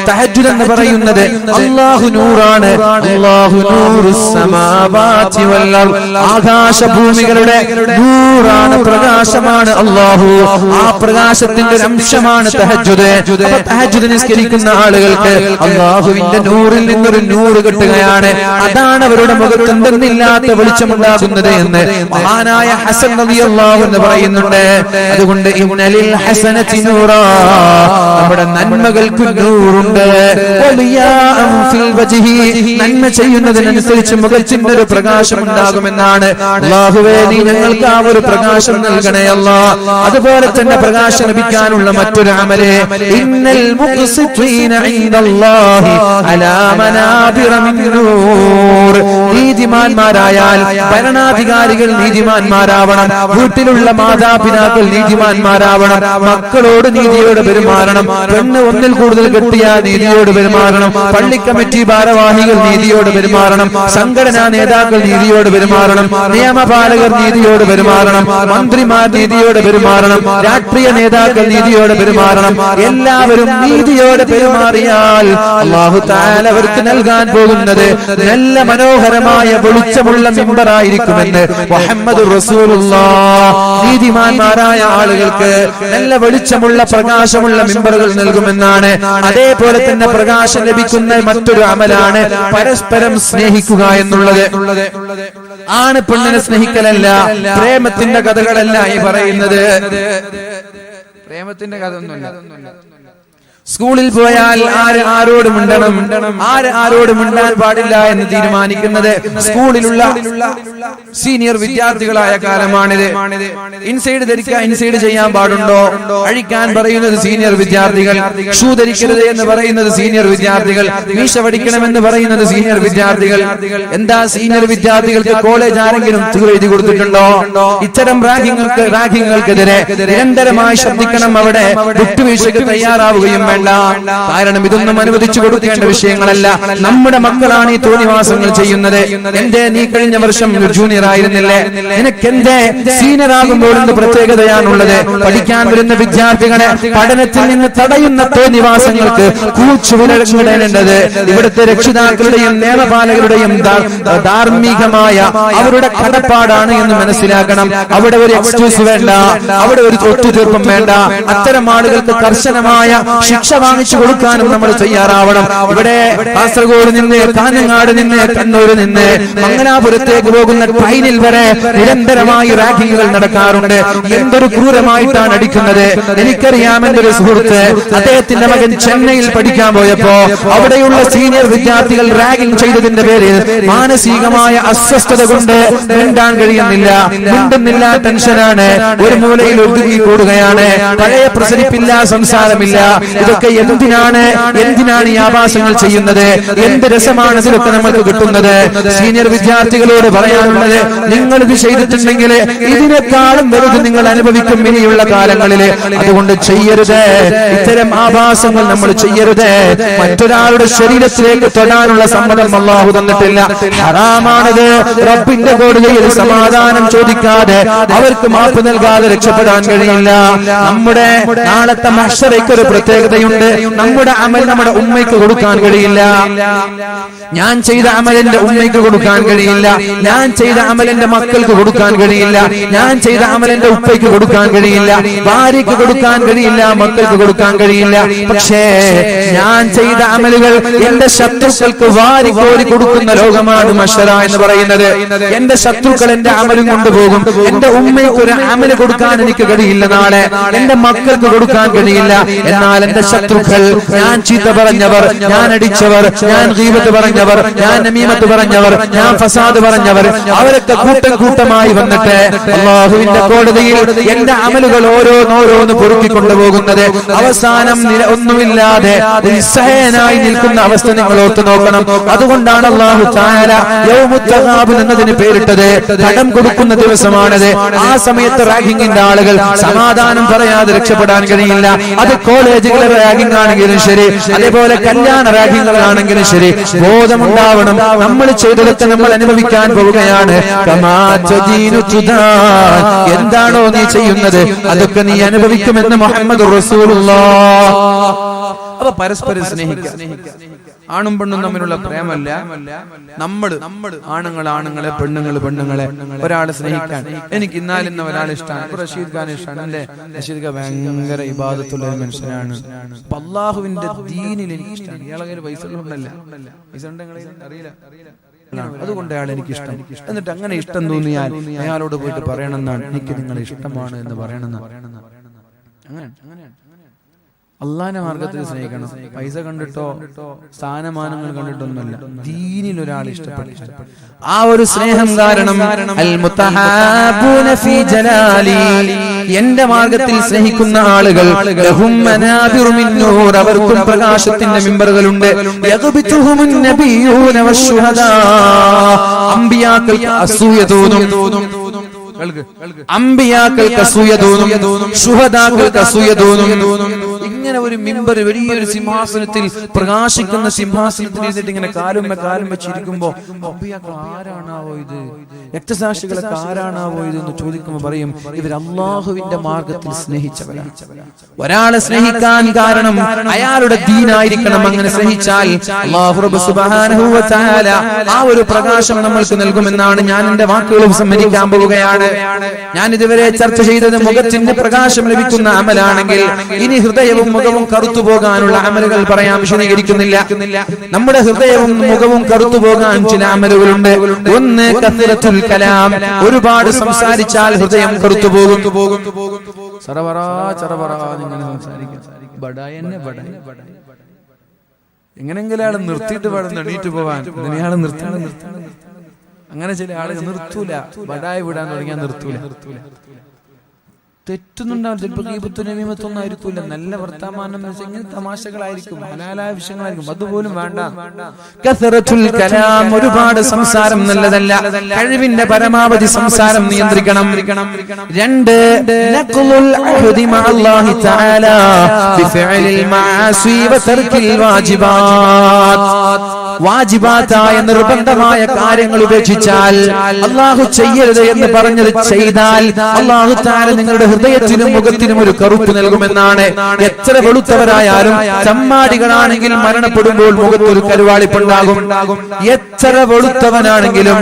തഹജ്ജുദ് എന്ന് പറയുന്നത് അല്ലാഹു നൂറാണ്. അല്ലാഹു നൂറുസ് സമാവാതി വൽ അർദ്, ആകാശഭൂമികളുടെ നൂറാണ്, പ്രകാശമാണ് അല്ലാഹു. ആ പ്രകാശത്തിന്റെ ഒരു അംശമാണ് തഹജ്ജുദ്. തഹജ്ജുദ് നിസ്കരിക്കുന്ന ആളുകൾക്ക് അല്ലാഹുവിന്റെ നൂറിൽ നിന്നൊരു നൂറ് കിട്ടുകയാണ്. അതാണ് അവരുടെ മുഖത്ത് എന്തെന്നില്ലാത്ത വെളിച്ചമുണ്ടാകുന്നത് എന്ന് മഹാനായ ഹസൻ റളിയല്ലാഹു അൻഹു പറയുന്നുണ്ട്. അതുകൊണ്ട് ഇന്നലിൽ ഹസനതി നൂറാ, നമ്മുടെ നന്മകൾക്ക് നൂറുണ്ട്. വലിയാഅൻ ഫിൽ വജ്ഹി, നന്മ ചെയ്യുന്നതിനനുസരിച്ച് മുഖത്തിന്റെ ഒരു പ്രകാശം ഉണ്ടാകുമെന്നാണ്. അല്ലാഹുവേ നീ ഞങ്ങൾക്ക് ആ ഒരു പ്രകാശം നൽകണേ അല്ലാ. അതുപോലെ തന്നെ പ്രകാശം ലഭിക്കാനുള്ള മറ്റൊരു അമല് ഇന്നൽ മുഖ്സിതീന ഇൻദല്ലാഹി അലാ മനാബിറ മിൻ നൂർ. നീതിമാന്മാരായാൽ ഭരണാധികാരികൾ നീതിമാന്മാരാവണം, വീട്ടിലുള്ള മാതാപിതാക്കൾ നീതിമാന്മാരാവണം, മക്കളോട് നീതിയോട് പെരുമാറണം, പെണ്ണ് ഒന്നിൽ കൂടുതൽ കെട്ടിയാൽ നീതിയോട് പെരുമാറണം, പള്ളി കമ്മിറ്റി ഭാരവാഹികൾ നീതിയോട് പെരുമാറണം, സംഘടനാ നേതാക്കൾ നീതിയോട് പെരുമാറണം, നിയമപാലകർ നീതിയോട് പെരുമാറണം, മന്ത്രിമാർ നീതിയോട് പെരുമാറണം, രാഷ്ട്രീയ നേതാക്കൾ നീതിയോട് പെരുമാറണം. എല്ലാവരും നീതിയോടെ പെരുമാറിയാൽ അല്ലാഹു തആല അവർക്ക് നൽകാൻ പോകുന്നത് നല്ല മനോഹരമായ വെളിച്ചമുള്ള മിമ്പറായിരിക്കുമെന്ന് മുഹമ്മദുർ റസൂലുള്ളാഹ്. നീതിമാന്മാരായ ആളുകൾക്ക് നല്ല വെളിച്ചമുള്ള പ്രകാശമുള്ള മിമ്പറുകൾ നൽകുമെന്നാണ്. അതേപോലെ തന്നെ പ്രകാശം ലഭിക്കുന്ന മറ്റൊരു അമലാണ് പരസ്പരം സ്നേഹിക്കുക എന്നുള്ളത്. ആണ് പെണ്ണിനെ സ്നേഹിക്കലല്ല, പ്രേമത്തിന്റെ കഥകളല്ല ഈ പറയുന്നത്. പ്രേമത്തിന്റെ കഥ ഒന്നുമല്ല. സ്കൂളിൽ പോയാൽ ആരോട് മിണ്ടണം, ആരോട് മിണ്ടാൻ പാടില്ല എന്ന് തീരുമാനിക്കുന്നത് സ്കൂളിലുള്ള സീനിയർ വിദ്യാർത്ഥികളായ കാലമാണിത്. ഇൻസൈഡ് ധരിക്കാൻ ഇൻസൈഡ് ചെയ്യാൻ പാടുണ്ടോ, അഴിക്കാൻ പറയുന്നത് സീനിയർ വിദ്യാർത്ഥികൾ, ഷൂ ധരിക്കരുത് എന്ന് പറയുന്നത് സീനിയർ വിദ്യാർത്ഥികൾ, മീശ പഠിക്കണമെന്ന് പറയുന്നത് സീനിയർ വിദ്യാർത്ഥികൾ. എന്താ സീനിയർ വിദ്യാർത്ഥികൾക്ക് കോളേജ് ആരെങ്കിലും എഴുതി കൊടുത്തിട്ടുണ്ടോ? ഇത്തരം റാഗിങ്ങൾക്കെതിരെ നിരന്തരമായി ശ്രദ്ധിക്കണം. അവിടെ വിട്ടുവീഴ്ചയ്ക്ക് തയ്യാറാവുകയും വേണ്ട. കാരണം ഇതൊന്നും അനുവദിച്ചു കൊടുക്കേണ്ട വിഷയങ്ങളല്ല. നമ്മുടെ മക്കളാണ് ഈ തോന്നിവാസങ്ങൾ ചെയ്യുന്നത്. എന്തേ നീ കഴിഞ്ഞ വർഷം ജൂനിയർ ആയിരുന്നില്ലേ? നിനക്കെന്തേ സീനിയർ ആകുമ്പോൾ എന്ത് പ്രത്യേകതയാണുള്ളത്? പഠിക്കാൻ വരുന്ന വിദ്യാർത്ഥികളെ പഠനത്തിൽ നിന്ന് തടയുന്ന തോന്നിവാസങ്ങൾക്ക് കൂച്ചുവിലടേണ്ടത് ഇവിടുത്തെ രക്ഷിതാക്കളുടെയും നിയമപാലകരുടെയും ധാർമ്മികമായ അവരുടെ കടപ്പാടാണ് എന്ന് മനസ്സിലാക്കണം. അവിടെ ഒരു എക്സ്ക്യൂസ് വേണ്ട, അവിടെ ഒരു ഒത്തുതീർപ്പും വേണ്ട. അത്തരം ആളുകൾക്ക് കർശനമായ ശിക്ഷ വാങ്ങിച്ചു കൊടുക്കാനും നമ്മൾ തയ്യാറാവണം. ഇവിടെ കാസർഗോഡ് നിന്ന്, കാഞ്ഞങ്ങാട് നിന്ന്, കണ്ണൂർ നിന്ന് മംഗലാപുരത്തേക്ക് പോകുന്ന ട്രെയിനിൽ വരെ നിരന്തരമായി റാഗിങ്ങുകൾ നടക്കാറുണ്ട്. എന്തൊരു ക്രൂരമായിട്ടാണ് അടിക്കുന്നത്. എനിക്കറിയാം, എന്റെ ഒരു സുഹൃത്ത്, അദ്ദേഹത്തിന്റെ മകൻ ചെന്നൈയിൽ പഠിക്കാൻ പോയപ്പോ അവിടെയുള്ള സീനിയർ വിദ്യാർത്ഥികൾ റാഗിംഗ് ചെയ്തതിന്റെ പേരിൽ മാനസികമായ അസ്വസ്ഥത കൊണ്ട് മിണ്ടാൻ കഴിയുന്നില്ല, മിണ്ടുന്നില്ല, ടെൻഷനാണ്, ഒരു മൂലയിൽ ഒതുങ്ങി കൂടുകയാണ്. പഴയ പ്രസരിപ്പില്ല, സംസാരമില്ല. ഇത് ഇതൊക്കെ എന്തിനാണ് ഈ ആഭാസങ്ങൾ ചെയ്യുന്നത്? എന്ത് രസമാണ് ഇതിലൊക്കെ നമുക്ക് കിട്ടുന്നത്? സീനിയർ വിദ്യാർത്ഥികളോട് പറയാനുള്ളത്, നിങ്ങൾ ഇത് ചെയ്തിട്ടുണ്ടെങ്കിൽ ഇതിനേക്കാളും വലുത് നിങ്ങൾ അനുഭവിക്കും ഇനിയുള്ള കാലങ്ങളില്. അതുകൊണ്ട് ചെയ്യരുത്, ഇത്തരം ആഭാസങ്ങൾ നമ്മൾ ചെയ്യരുത്. മറ്റൊരാളുടെ ശരീരത്തിലേക്ക് തൊടാനുള്ള സമ്മതം അല്ലാഹു തന്നിട്ടില്ല. ഹറാമാണത്. റബ്ബിന്റെ കോടതിയിൽ സമാധാനം ചോദിക്കാതെ, അവർക്ക് മാപ്പ് നൽകാതെ രക്ഷപ്പെടാൻ കഴിയില്ല. നമ്മുടെ നാളത്തെ മഹ്ശറയ്ക്ക് ഒരു പ്രത്യേകതയുണ്ട്. നമ്മുടെ അമൽ നമ്മുടെ ഉമ്മയ്ക്ക് കൊടുക്കാൻ കഴിയില്ല. ഞാൻ ചെയ്ത അമലിന്റെ ഉമ്മയ്ക്ക് കൊടുക്കാൻ കഴിയില്ല. ഞാൻ ചെയ്ത അമലിന്റെ മക്കൾക്ക് കൊടുക്കാൻ കഴിയില്ല. ഞാൻ ചെയ്ത അമലിന്റെ ഉപ്പയ്ക്ക് കൊടുക്കാൻ കഴിയില്ല. ഭാര്യയ്ക്ക് കൊടുക്കാൻ കഴിയില്ല. മക്കൾക്ക് കൊടുക്കാൻ കഴിയില്ല. പക്ഷേ ഞാൻ ചെയ്ത അമലുകൾ എന്റെ ശത്രുക്കൾക്ക് വാരിക്കോരി കൊടുക്കുന്ന ലോകമാണ് മഹ്ശറ എന്ന് പറയുന്നത്. എന്റെ ശത്രുക്കൾ എന്റെ അമലും കൊണ്ടുപോകും. എന്റെ ഉമ്മയ്ക്ക് ഒരു അമല് കൊടുക്കാൻ എനിക്ക് കഴിയില്ല. നാളെ എന്റെ മക്കൾക്ക് കൊടുക്കാൻ കഴിയില്ല. എന്നാൽ എന്റെ ശത്രുക്കൾ, ഞാൻ ചീത്ത പറഞ്ഞവർ, ഞാൻ അടിച്ചവർ, ഞാൻ ഗീബത്ത് പറഞ്ഞവർ, ഞാൻ നമീമത്ത് പറഞ്ഞവർ, ഞാൻ ഫസാദ് പറഞ്ഞവർ, അവരൊക്കെ കൂട്ടം കൂട്ടമായി വന്നിട്ട് അല്ലാഹുവിന്റെ കോടതിയിൽ എന്റെ അമലുകൾ ഓരോന്നോരോന്ന് പൊറുക്കി കൊണ്ടുപോകുന്നത് അവസാനം ഒന്നുമില്ലാതെ നിസ്സഹായനായി നിൽക്കുന്ന അവസ്ഥ നിങ്ങൾ ഓർത്തു നോക്കണം. അതുകൊണ്ടാണ് അല്ലാഹു തആല യൗമുത് തഗാബുൻ എന്നതിന് പേരിട്ടത്. കടം കൊടുക്കുന്ന ദിവസമാണത്. ആ സമയത്ത് റാഗിങ്ങിന്റെ ആളുകൾ സമാധാനം പറയാതെ രക്ഷപ്പെടാൻ കഴിയില്ല. അത് കോളേജുകളെ റാഗിംഗ് ആണെങ്കിലും ശരി, അതേപോലെ കല്യാണ റാഗിങ്ങുകളാണെങ്കിലും ശരി, ബോധമുണ്ടാവണം. നമ്മൾ ചെയ്തതൊക്കെ നമ്മൾ അനുഭവിക്കാൻ പോവുകയാണ്. എന്താണോ നീ ചെയ്യുന്നത് അതൊക്കെ നീ അനുഭവിക്കുമെന്ന് മുഹമ്മദ് റസൂലുള്ളാഹ്. അപ്പൊ പരസ്പരം സ്നേഹിക്കുക. ആണും പെണ്ണും തമ്മിലുള്ള പ്രേമല്ല. നമ്മൾ ആണുങ്ങളെ, പെണ്ണുങ്ങളെ ഒരാളെ സ്നേഹിക്കാൻ. എനിക്ക് ഇന്നാലിന്ന ഒരാളെ ഇഷ്ടമാണ്. റഷീദ് ഖാൻ ഇഷ്ടമാണ്. അല്ലേ? റഷീദ് ഖാൻ ഭയങ്കര ഇബാദത്തുള്ള ഒരു മനുഷ്യനാണ്. അല്ലാഹുവിന്റെ ദീനിൽ എനിക്ക് ഇഷ്ടമാണ്. ഇയാളെ കയ്യിൽ പൈസ ഉണ്ടല്ല, പൈസ ഉണ്ടെങ്കിൽ അറിയില്ല. അതുകൊണ്ട് അയാൾ എനിക്ക് ഇഷ്ടം. എന്നിട്ട് അങ്ങനെ ഇഷ്ടം തോന്നിയാൽ അയാളോട് പോയിട്ട് പറയണമെന്നാണ്, എനിക്ക് നിങ്ങളെ ഇഷ്ടമാണ് എന്ന് പറയണമെന്നാണ്. അങ്ങനെയാണ് അള്ളാന്റെ മാർഗത്തിൽ സ്നേഹിക്കണം. പൈസ കണ്ടിട്ടോ സ്ഥാനമാനങ്ങൾ കണ്ടിട്ടൊന്നുമല്ല. ദീനിൽ ഒരാൾ ഇഷ്ടപ്പെട്ടു. ആ ഒരു സ്നേഹം കാരണം എന്റെ മാർഗത്തിൽ സ്നേഹിക്കുന്ന ആളുകൾ അവർക്കും പ്രകാശത്തിന്റെ മിമ്പറുകളുണ്ട്. അമ്പിയാക്കൾക്ക് അസൂയ തോന്നും, അമ്പിയാക്കൾക്ക് അസൂയ തോന്നും, ശുഹദാക്കൾക്ക് അസൂയ തോന്നും. ഇങ്ങനെ ഒരു മിമ്പർ, വലിയൊരു സിംഹാസനത്തിൽ, പ്രകാശിക്കുന്ന സിംഹാസനത്തിൽ ഇരുന്നിട്ട് ഇങ്ങനെ കാലും വെച്ചിരിക്കുമ്പോ അമ്പിയാക്കൾ ആരാണാവോ ഇത്, രക്തസാക്ഷികളൊക്കെ ആരാണാവോ ഇത് എന്ന് ചോദിക്കുമ്പോ പറയും, ഇവർ അല്ലാഹുവിന്റെ മാർഗത്തിൽ സ്നേഹിച്ചവരാണ്. ഒരാളെ സ്നേഹിക്കാൻ കാരണം അയാളുടെ ദീനായിരിക്കണം. അങ്ങനെ സ്നേഹിച്ചാൽ അല്ലാഹു റബ്ബ് സുബ്ഹാനഹു വ തആല ആ ഒരു പ്രകാശം നമ്മൾക്ക് നൽകുമെന്നാണ് ഞാൻ എന്റെ വാക്കുകൾ സമ്മതിക്കാൻ പോവുകയാണ്. ഞാൻ ഇതുവരെ ചർച്ച ചെയ്തത് മുഖത്തിന് പ്രകാശം ലഭിക്കുന്ന അമലാണെങ്കിൽ, ഇനി ഹൃദയവും മുഖവും കറുത്തു പോകാനുള്ള അമലുകൾ പറയാൻ വിശദീകരിക്കുന്നില്ല. നമ്മുടെ ഹൃദയവും മുഖവും കറുത്തു പോകാൻ ചില അമലുകളുണ്ട്. ഒന്ന് കസ്റത്തുൽ കലാം, ഒരുപാട് സംസാരിച്ചാൽ ഹൃദയം കറുത്തു പോകും. എങ്ങനെങ്കിലും ആള് നിർത്തിയിട്ട് വേണം എണീറ്റ് പോവാൻ. ഇയാള് നിർത്തണം. അങ്ങനെ ചില ആളുകൾ നിർത്തൂല. ബടായി വിടാൻ തുടങ്ങിയാൽ നിർത്തൂല. തെറ്റുന്നുണ്ടാവും. ചിലപ്പോൾ ഗീബത്തും നമീമത്തൊന്നും ആയിരിക്കൂല. നല്ല വർത്തമാനം ഇങ്ങനെ തമാശകളായിരിക്കും, ഹലാലായ വിഷയങ്ങളായിരിക്കും. അതുപോലും വേണ്ട. കസറത്തുൽ കലാം, ഒരുപാട് സംസാരം നല്ലതല്ല. കഴിവിന്റെ പരമാവധി സംസാരം നിയന്ത്രിക്കണം. രണ്ട്, നഖ്ലുൽ അഹ്ദി മഅല്ലാഹി തആല ബിഫിഅലിൽ മആസി വ തർക്കിൽ വാജിബാത്ത്. വാജിബാത്തായ നിർബന്ധമായ കാര്യങ്ങൾ ഉപേക്ഷിച്ചാൽ, അല്ലാഹു ചെയ്യരുത് എന്ന് പറഞ്ഞത് ചെയ്താൽ, അല്ലാഹു തആല നിങ്ങളുടെ ഹൃദയത്തിനും മുഖത്തിനും ഒരു കറുപ്പ് നൽകുമെന്നാണ്. എത്ര വെളുത്തവരായാലും ചമ്മാടികളാണെങ്കിൽ മരണപ്പെടുമ്പോൾ മുഖത്തൊരു കരുവാളിപ്പുണ്ടാകും. എത്ര വെളുത്തവനാണെങ്കിലും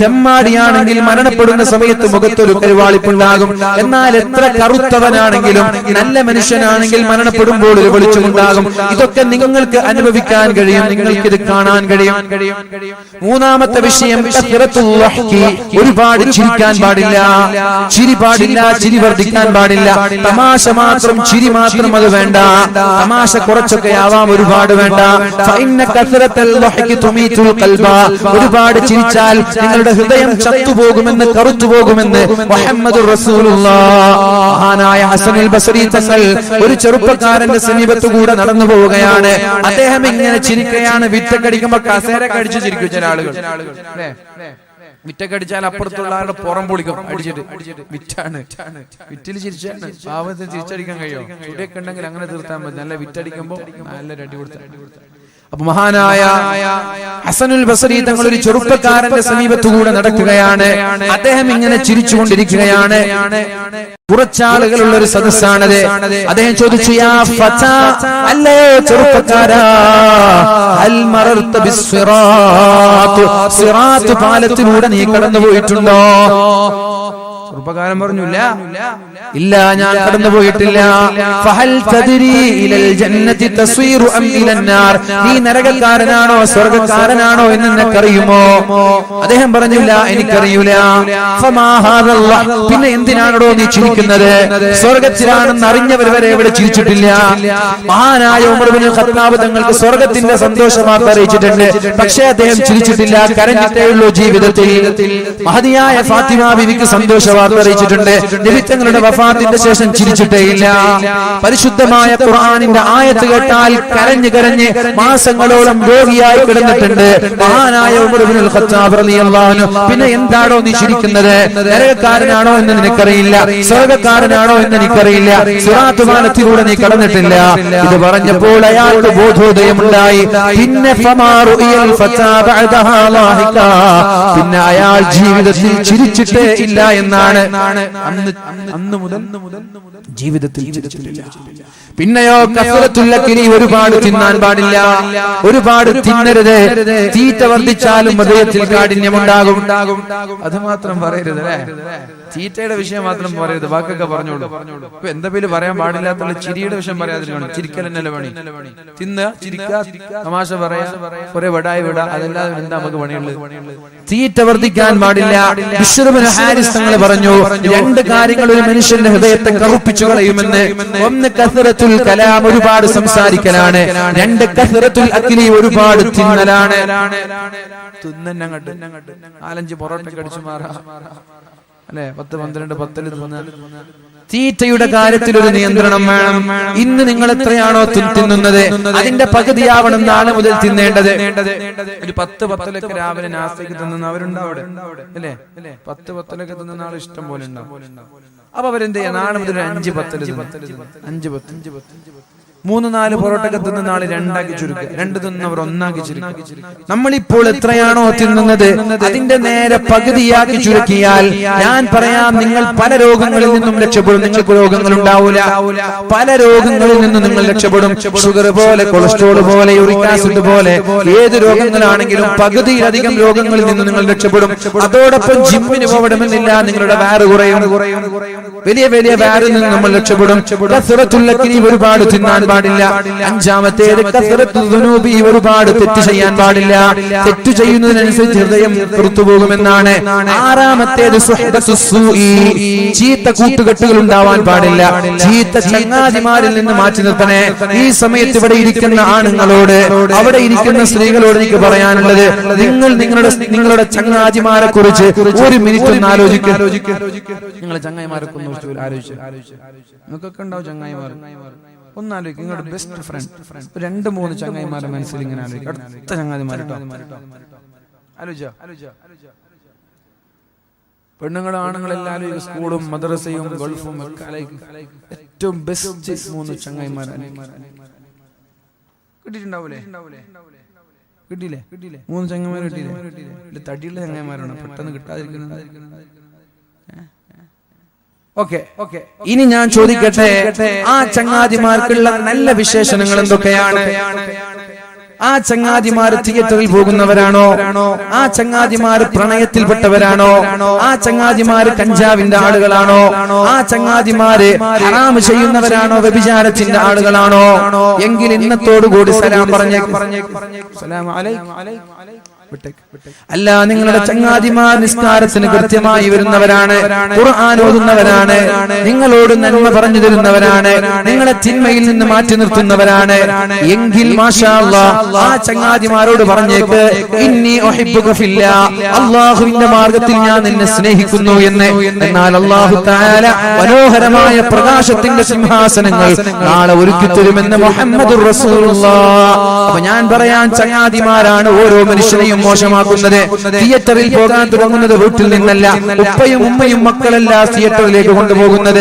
ചെമ്മാടിയാണെങ്കിൽ മരണപ്പെടുന്ന സമയത്ത് മുഖത്തൊരു കരുവാളിപ്പുണ്ടാകും. എന്നാൽ എത്ര കറുത്തവനാണെങ്കിലും നല്ല മനുഷ്യനാണെങ്കിൽ മരണപ്പെടുമ്പോൾ ഒരു വെളിച്ചമുണ്ടാകും. ഇതൊക്കെ നിങ്ങൾക്ക് അനുഭവിക്കാൻ കഴിയും. നിങ്ങൾക്കിത് കാണാൻ കഴിയും. മൂന്നാമത്തെ വിഷയം ഒരുപാട് ചിരിക്കാൻ പാടില്ല, ചിരി പാടില്ല, ചിരി വർദ്ധിക്കാൻ പാടില്ല. തമാശ മാത്രം, ചിരി മാത്രം അത് വേണ്ട. തമാശ കുറച്ചൊക്കെ ആവാം, ഒരുപാട് വേണ്ട. ഒരുപാട് ചിരിച്ചാൽ നിങ്ങളുടെ ഹൃദയം ചത്തുപോകുമെന്ന്, കറുത്തുപോകുമെന്ന് മുഹമ്മദുർ റസൂലുള്ളാഹ്. മഹാനായ ഹസനുൽ ബസരി തങ്ങൾ ഒരു ചെറുപ്പക്കാരന്റെ സമീപത്തു കൂടെ നടന്നു പോവുകയാണ്. അദ്ദേഹം ഇങ്ങനെ ചിരിക്കുകയാണ്. വിറ്റക്കടിക്കുമ്പോ കസേര കടിച്ചു ചിരിക്കും ചില ആളുകൾ. വിറ്റക്കടിച്ചാൽ അപ്പുറത്തുള്ള ആളുടെ പുറം പൊളിക്കും അടിച്ചിട്ട്. വിറ്റാണ്, വിറ്റിൽ ചിരിച്ചാണ്. പാവത്തിൽ ചിരിച്ചടിക്കാൻ കഴിയോ? ചുടിയൊക്കെ ഉണ്ടെങ്കിൽ അങ്ങനെ തീർത്താൻ മതി. നല്ല വിറ്റടിക്കുമ്പോ നല്ലൊരു അടി കൊടുത്ത. അപ്പൊ മഹാനായ ഹസനുൽ ബസരി തങ്ങൾ ഒരു ചെറുപ്പക്കാരന്റെ സമീപത്തുകൂടെ നടക്കുകയാണ്. അദ്ദേഹം ഇങ്ങനെ ചിരിച്ചുകൊണ്ടിരിക്കുകയാണ്. കുറച്ചാളുകളുള്ള ഒരു സദസ്സാണത്. അദ്ദേഹം ചോദിച്ചു, യാ ഫതാ, അല്ലയോ ചെറുപ്പക്കാരാ, ഹൽ മറർത ബിസ്സിറാത്ത്, സിറാത്ത് പാലത്തിലൂടെ നീ കടന്നുപോയിട്ടുണ്ടോ? ചെറുപ്പക്കാരൻ പറഞ്ഞു, ഇല്ല, ഞാൻ കടന്നുപോയിട്ടില്ല. ഫഹൽ തദ്രി ഇലൽ ജന്നതി തസ്വീറു അം ഇലന്നാർ, നീ നരകക്കാരനാണോ സ്വർഗ്ഗക്കാരനാണോ എന്ന് നിനക്കറിയുമോ? അദ്ദേഹം പറഞ്ഞില്ല, എനിക്കറിയൂല. ഫമാ ഹാദല്ലാഹ്, പിന്നെ എന്തിനാണോ നീ ചിരിക്കുന്നത്? സ്വർഗ്ഗത്തിലാണെന്ന് അറിഞ്ഞവർ വരെ ഇവിടെ ചിരിച്ചിട്ടില്ല. മഹാനായ ഉമർ ഇബ്നുൽ ഖത്താബ് തങ്ങൾക്ക് സ്വർഗ്ഗത്തിന്റെ സന്തോഷ വാർത്ത അറിയിച്ചിട്ടുണ്ട്. പക്ഷേ അദ്ദേഹം ചിരിച്ചിട്ടില്ല, കരഞ്ഞിട്ടേ ഉള്ളൂ ജീവിതത്തിൽ. മഹദിയായ ഫാത്തിമ ബിവിക്ക് സന്തോഷ വാർത്ത അറിയിച്ചിട്ടുണ്ട്. നബി തങ്ങളുടെ വഫാത്തിന്റെ ശേഷം ചിരിച്ചിട്ടേയില്ല. പരിശുദ്ധമായ ഖുർആനിന്റെ ആയത്ത് കേട്ടാൽ കരഞ്ഞ് കരഞ്ഞ് മാസങ്ങളോളം രോഗിയായി കിടന്നിട്ടുണ്ട് മഹാനായ ഉമർ ഇബ്നുൽ ഖത്താബ് റളിയല്ലാഹു അൻഹു. പിന്നെ എന്താണോ നീ ചിരിക്കുന്നത്? നരകക്കാരനാണോ എന്ന് നിനക്കറിയില്ല, സ്വർഗ്ഗക്കാരനാണോ എന്ന് എനിക്കറിയില്ല, സിറാത്ത് പാലത്തിലൂടെ നീ കടന്നിട്ടില്ല. ഇത് പറഞ്ഞപ്പോൾ അയാൾക്ക് ബോധോദയമുണ്ടായി. പിന്നെ പിന്നെ അയാൾ ജീവിതത്തിൽ ചിരിച്ചിട്ടേ ഇല്ല എന്നാണ്. അന്ന് മുതൽ ജീവിതത്തിൽ ചിരിച്ചിട്ടില്ല. പിന്നെയോ കസറത്തുൽ അക്ലി, ഒരുപാട് തിന്നാൻ പാടില്ല, ഒരുപാട് തിന്നരുത്. തീറ്റ വർദ്ധിച്ചാലും ഹൃദയത്തിൽ കാഠിന്യമുണ്ടാകും. അത് മാത്രം പറയരുത് അല്ലേ? തീറ്റയുടെ വിഷയം മാത്രം പറയരുത്, ബാക്കിയൊക്കെ പറഞ്ഞോളൂ. ഇപ്പൊ എന്താ പേര് പറയാൻ പാടില്ലാത്തുള്ള ചിരിയുടെ വിഷയം പറയാതിരിക്കണം. ചിരിക്കൽ എന്നല്ലേ പണി? തിന്ന് ചിരിക്ക, തമാശ പറയാ, കുറെ വടായി വിടാ, അതല്ലാതെ എന്താ നമുക്ക് പണിയുള്ളത്? തീറ്റ വർദ്ധിക്കാൻ പാടില്ല. ബിശ്ർ ഇബ്നു ഹാരിസ് തങ്ങൾ പറഞ്ഞു, രണ്ട് കാര്യങ്ങൾ ഒരു മനുഷ്യന്റെ ഹൃദയത്തെ കറുപ്പിച്ചു കളയുമെന്ന്. ഒന്ന് കസറത്തുൽ കലാം, ഒരുപാട് സംസാരിക്കലാണ്. രണ്ട് കസറത്തുൽ അക്ലി, ഒരുപാട് തിന്നലാണ്. തിന്നങ്ങട്ട് 4-5 പൊറോട്ട കടിച്ചു മാറാ അല്ലെ, 10-12 പത്തല് തിന്നാൻ. തീറ്റയുടെ കാര്യത്തിൽ ഒരു നിയന്ത്രണം വേണം. ഇന്ന് നിങ്ങൾ എത്രയാണോ തിന്നുന്നത് അതിന്റെ പകുതിയാവണം നാളെ മുതൽ തിന്നേണ്ടത്. ഒരു 10 പത്തലൊക്കെ രാവിലെ നാസ്തയ്ക്ക് തിന്നുന്നവരുണ്ടോ അവിടെ അല്ലേ? 10 പത്തലൊക്കെ തിന്നുന്ന ആൾ ഇഷ്ടം പോലെ ഉണ്ടാവും. അപ്പൊ അവരെന്ത് ചെയ്യാം? നാളെ മുതൽ 5 പത്തല്, 5-10, 3-4 പൊറോട്ടൊക്കെ തിന്നുന്ന ആള് 2ആക്കി ചുരുക്കുക, 2 തിന്നവർ 1ആക്കി ചുരുക്കുക. നമ്മളിപ്പോൾ എത്രയാണോ തിന്നുന്നത് അതിന്റെ നേരെ പകുതിയാക്കി ചുരുക്കിയാൽ ഞാൻ പറയാം, നിങ്ങൾ പല രോഗങ്ങളിൽ നിന്നും രക്ഷപ്പെടും. നിങ്ങൾക്ക് രോഗങ്ങൾ ഉണ്ടാവൂല, പല രോഗങ്ങളിൽ നിന്നും നിങ്ങൾ രക്ഷപ്പെടും. ഷുഗർ പോലെ, കൊളസ്ട്രോൾ പോലെ, യൂറിക് ആസിഡ് പോലെ ഏത് രോഗങ്ങളാണെങ്കിലും പകുതിയിലധികം രോഗങ്ങളിൽ നിന്നും നിങ്ങൾ രക്ഷപ്പെടും. അതോടൊപ്പം ജിമ്മിന് പോകണമെന്നില്ല, നിങ്ങളുടെ വയറ് കുറയും. വലിയ വലിയ വയറിൽ നിന്ന് നമ്മൾ രക്ഷപ്പെടും. കസറത്തുൽ അക്ലി, ഒരുപാട് തിന്നാൻ പാടില്ല. അഞ്ചാമത്തേത് കസറത്തുൽ ദുനൂബി, ഒരുപാട് തെറ്റ് ചെയ്യാൻ പാടില്ല. തെറ്റ് ചെയ്യുന്നതിനനുസരിച്ച് ഹൃദയം പുറത്തുപോകുമെന്നാണ്. ആറാമത്തേത് സുഹ്ബത്തുസ് സൂഇ, ചീത്ത കൂട്ടുകെട്ടുകൾ ഉണ്ടാവാൻ പാടില്ല. ചീത്ത ചങ്ങാതിമാരിൽ നിന്ന് മാറ്റി നിർത്തണേ. ഈ സമയത്ത് ഇവിടെ ഇരിക്കുന്ന ആണുങ്ങളോട്, അവിടെ ഇരിക്കുന്ന സ്ത്രീകളോട് എനിക്ക് പറയാനുള്ളത്, നിങ്ങൾ നിങ്ങളുടെ ചങ്ങാതിമാരെ കുറിച്ച് 1 മിനിറ്റ് ഒന്ന് ആലോചിക്കുക. നിങ്ങളുടെ ചങ്ങായിമാരെ കുറിച്ച് ആലോചിച്ചു. നിങ്ങൾക്കൊക്കെ ഉണ്ടാവും ചങ്ങായിമാർ. ഒന്നാലോചിക്കും, നിങ്ങളുടെ ബെസ്റ്റ് ഫ്രണ്ട് 2-3 ചങ്ങായിമാരുടെ മനസ്സിൽ ഇങ്ങനെ ആലോചിക്കും. അടുത്ത ചങ്ങാതിമാരട്ടോ ആലോചിച്ചോ. പെണ്ണുങ്ങളും ആണുങ്ങളെല്ലാം ആലോചിക്കും. സ്കൂളും മദ്രസയും ഗൾഫും ഒക്കെ ഏറ്റവും ബെസ്റ്റ് 3 ചങ്ങായിമാരാണ്. കിട്ടിയിട്ടുണ്ടാവൂലേ? കിട്ടിയില്ലേ? 3 ചങ്ങായിമാർ കിട്ടിയില്ലേ? തടിയുള്ള ചങ്ങായിമാരാണ്, പെട്ടെന്ന് കിട്ടാതിരിക്കുന്നത്. ഓക്കെ, ഇനി ഞാൻ ചോദിക്കട്ടെ, ആ ചങ്ങാതിമാർക്കുള്ള നല്ല വിശേഷണങ്ങൾ എന്തൊക്കെയാണ്? ആ ചങ്ങാതിമാര് തിയേറ്ററിൽ പോകുന്നവരാണോ? ആ ചങ്ങാതിമാര് പ്രണയത്തിൽപ്പെട്ടവരാണോ? ആ ചങ്ങാതിമാര് കഞ്ചാവിന്റെ ആളുകളാണോ? ആ ചങ്ങാതിമാര് ഹറാം ചെയ്യുന്നവരാണോ? വ്യഭിചാരത്തിന്റെ ആളുകളാണോ? എങ്കിൽ ഇന്നത്തോടുകൂടി സലാം പറഞ്ഞേക്കും. സലാം അലൈക്കും. അല്ല, നിങ്ങളുടെ ചങ്ങാതിമാർ നിസ്കാരത്തിന് കൃത്യമായി വരുന്നവരാണ്, ഖുർആൻ ഓതുന്നവരാണ്, നിങ്ങളോട് നന്മ പറഞ്ഞു തരുന്നവരാണ്, നിങ്ങളെ തിന്മയിൽ നിന്ന് മാറ്റി നിർത്തുന്നവരാണ് എങ്കിൽ മാഷാ അല്ലാഹ് ആ ചങ്ങാതിമാരോട് പറഞ്ഞേക്ക്, ഇന്നി ഉഹിബ്ബുക ഫില്ലാ, അല്ലാഹുവിന്റെ മാർഗ്ഗത്തിൽ ഞാൻ നിന്നെ സ്നേഹിക്കുന്നു എന്ന്. എന്നാൽ അല്ലാഹു തആല മനോഹരമായ പ്രകാശത്തിന്റെ സിംഹാസനങ്ങൾ നാളെ ഒരുക്കി തരുമെന്ന് മുഹമ്മദുർ റസൂലുള്ളാഹ്. അപ്പൊ ഞാൻ പറയാൻ, ചങ്ങാതിമാരാണ് ഓരോ മനുഷ്യനെയും മോശമാക്കുന്നത്. തിയേറ്ററിൽ പോകാൻ തുടങ്ങുന്നത് വീട്ടിൽ നിന്നല്ല, ഉപ്പയും ഉമ്മയും മക്കളെല്ലാം തിയേറ്ററിലേക്ക് കൊണ്ടുപോകുന്നത്.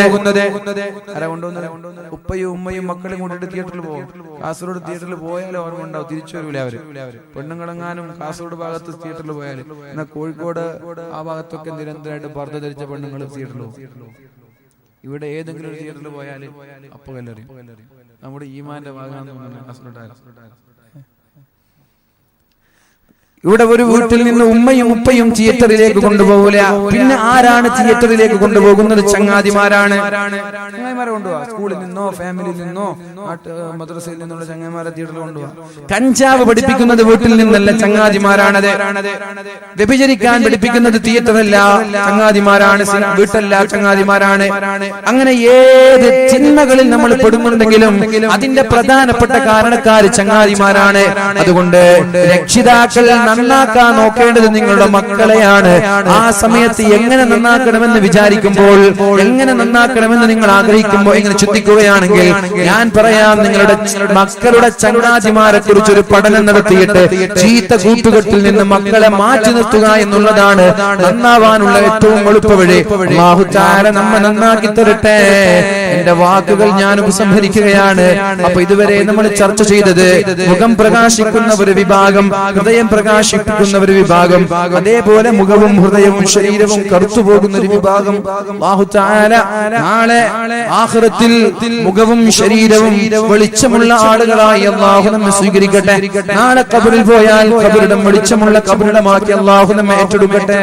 ഉപ്പയും ഉമ്മയും മക്കളും കൊണ്ടിട്ട് തിയേറ്ററിൽ പോകും. കാസർഗോഡ് തിയേറ്ററിൽ പോയാലും ഓർമ്മ ഉണ്ടാവും, തിരിച്ചു വരൂല അവര്. പെണ്ണുങ്ങളെങ്ങാനും കാസർഗോഡ് ഭാഗത്ത് തിയേറ്ററിൽ പോയാലും, എന്നാൽ കോഴിക്കോട് ആ ഭാഗത്തൊക്കെ നിരന്തരമായിട്ട് പർദ്ദ ധരിച്ച പെണ്ണുങ്ങൾ തിയേറ്ററിൽ പോകും. ഇവിടെ ഏതെങ്കിലും ഒരു തിയേറ്ററിൽ പോയാൽ അപ്പൊ കല്ലെറിയും. നമ്മുടെ ഈമാന്റെ ഭാഗമാണെന്ന് കാസർഗോഡ്. ഇവിടെ ഒരു വീട്ടിൽ നിന്ന് ഉമ്മയും ഉപ്പയും തിയേറ്ററിലേക്ക് കൊണ്ടുപോകൂല. പിന്നെ ആരാണ് തിയേറ്ററിലേക്ക് കൊണ്ടുപോകുന്നത്? ചങ്ങാതിമാരാണ്. ചങ്ങാതിമാരെ കൊണ്ടുപോവാ, സ്കൂളിൽ നിന്നോ ഫാമിലിയിൽ നിന്നോ മദ്രസയിൽ നിന്നുള്ള ചങ്ങാതിമാരെ തിയേറ്ററിൽ കൊണ്ടുപോവാ. കഞ്ചാവ് പഠിപ്പിക്കുന്നത് വീട്ടിൽ നിന്നല്ല, ചങ്ങാതിമാരാണത്. വ്യഭിചരിക്കാൻ പഠിപ്പിക്കുന്നത് തിയേറ്ററല്ല, ചങ്ങാതിമാരാണ്. വീട്ടല്ല, ചങ്ങാതിമാരാണ്. അങ്ങനെ ഏത് ചിന്മകളിൽ നമ്മൾ പെടുന്നുണ്ടെങ്കിലും അതിന്റെ പ്രധാനപ്പെട്ട കാരണക്കാര് ചങ്ങാതിമാരാണ്. അതുകൊണ്ട് രക്ഷിതാക്കൾ നന്നാക്കാൻ നോക്കേണ്ടത് നിങ്ങളുടെ മക്കളെയാണ്. ആ സമയത്ത് എങ്ങനെ നന്നാക്കണമെന്ന് വിചാരിക്കുമ്പോൾ, എങ്ങനെ നന്നാക്കണമെന്ന് നിങ്ങൾ ആഗ്രഹിക്കുമ്പോൾ ഇങ്ങനെ ചിന്തിക്കുകയാണെങ്കിൽ, ഞാൻ പറയാം, നിങ്ങളുടെ മക്കളുടെ ചങ്ങാതിമാരെ കുറിച്ചൊരു പഠനം നടത്തിയിട്ട് ചീത്ത കൂട്ടുകെട്ടിൽ നിന്ന് മക്കളെ മാറ്റി നിർത്തുക എന്നുള്ളതാണ് നന്നാവാനുള്ള ഏറ്റവും എളുപ്പവഴി. അല്ലാഹു തആല നമ്മെ നന്നാക്കി തരട്ടെ. എന്റെ വാക്കുകൾ ഞാൻ ഉപസംഹരിക്കുകയാണ്. അപ്പൊ ഇതുവരെ നമ്മൾ ചർച്ച ചെയ്തത് മുഖം പ്രകാശിക്കുന്ന ഒരു വിഭാഗം, ഹൃദയം പ്രകാശിക്കുന്ന ഒരു വിഭാഗം, അതേപോലെ മുഖവും ഹൃദയവും ശരീരവും കറുത്തു പോകുന്ന ഒരു വിഭാഗം. അല്ലാഹു തആല നാളെ ആഖിറത്തിൽ മുഖവും ശരീരവും വെളിച്ചമുള്ള ആളുകളായി അല്ലാഹു നമ്മെ സ്വീകരിക്കട്ടെ. നാളെ ഖബറിൽ പോയാൽ ഖബറിടം വെളിച്ചമുള്ള ഖബറിടമാക്കി അല്ലാഹു നമ്മെ ഏറ്റെടുക്കട്ടെ.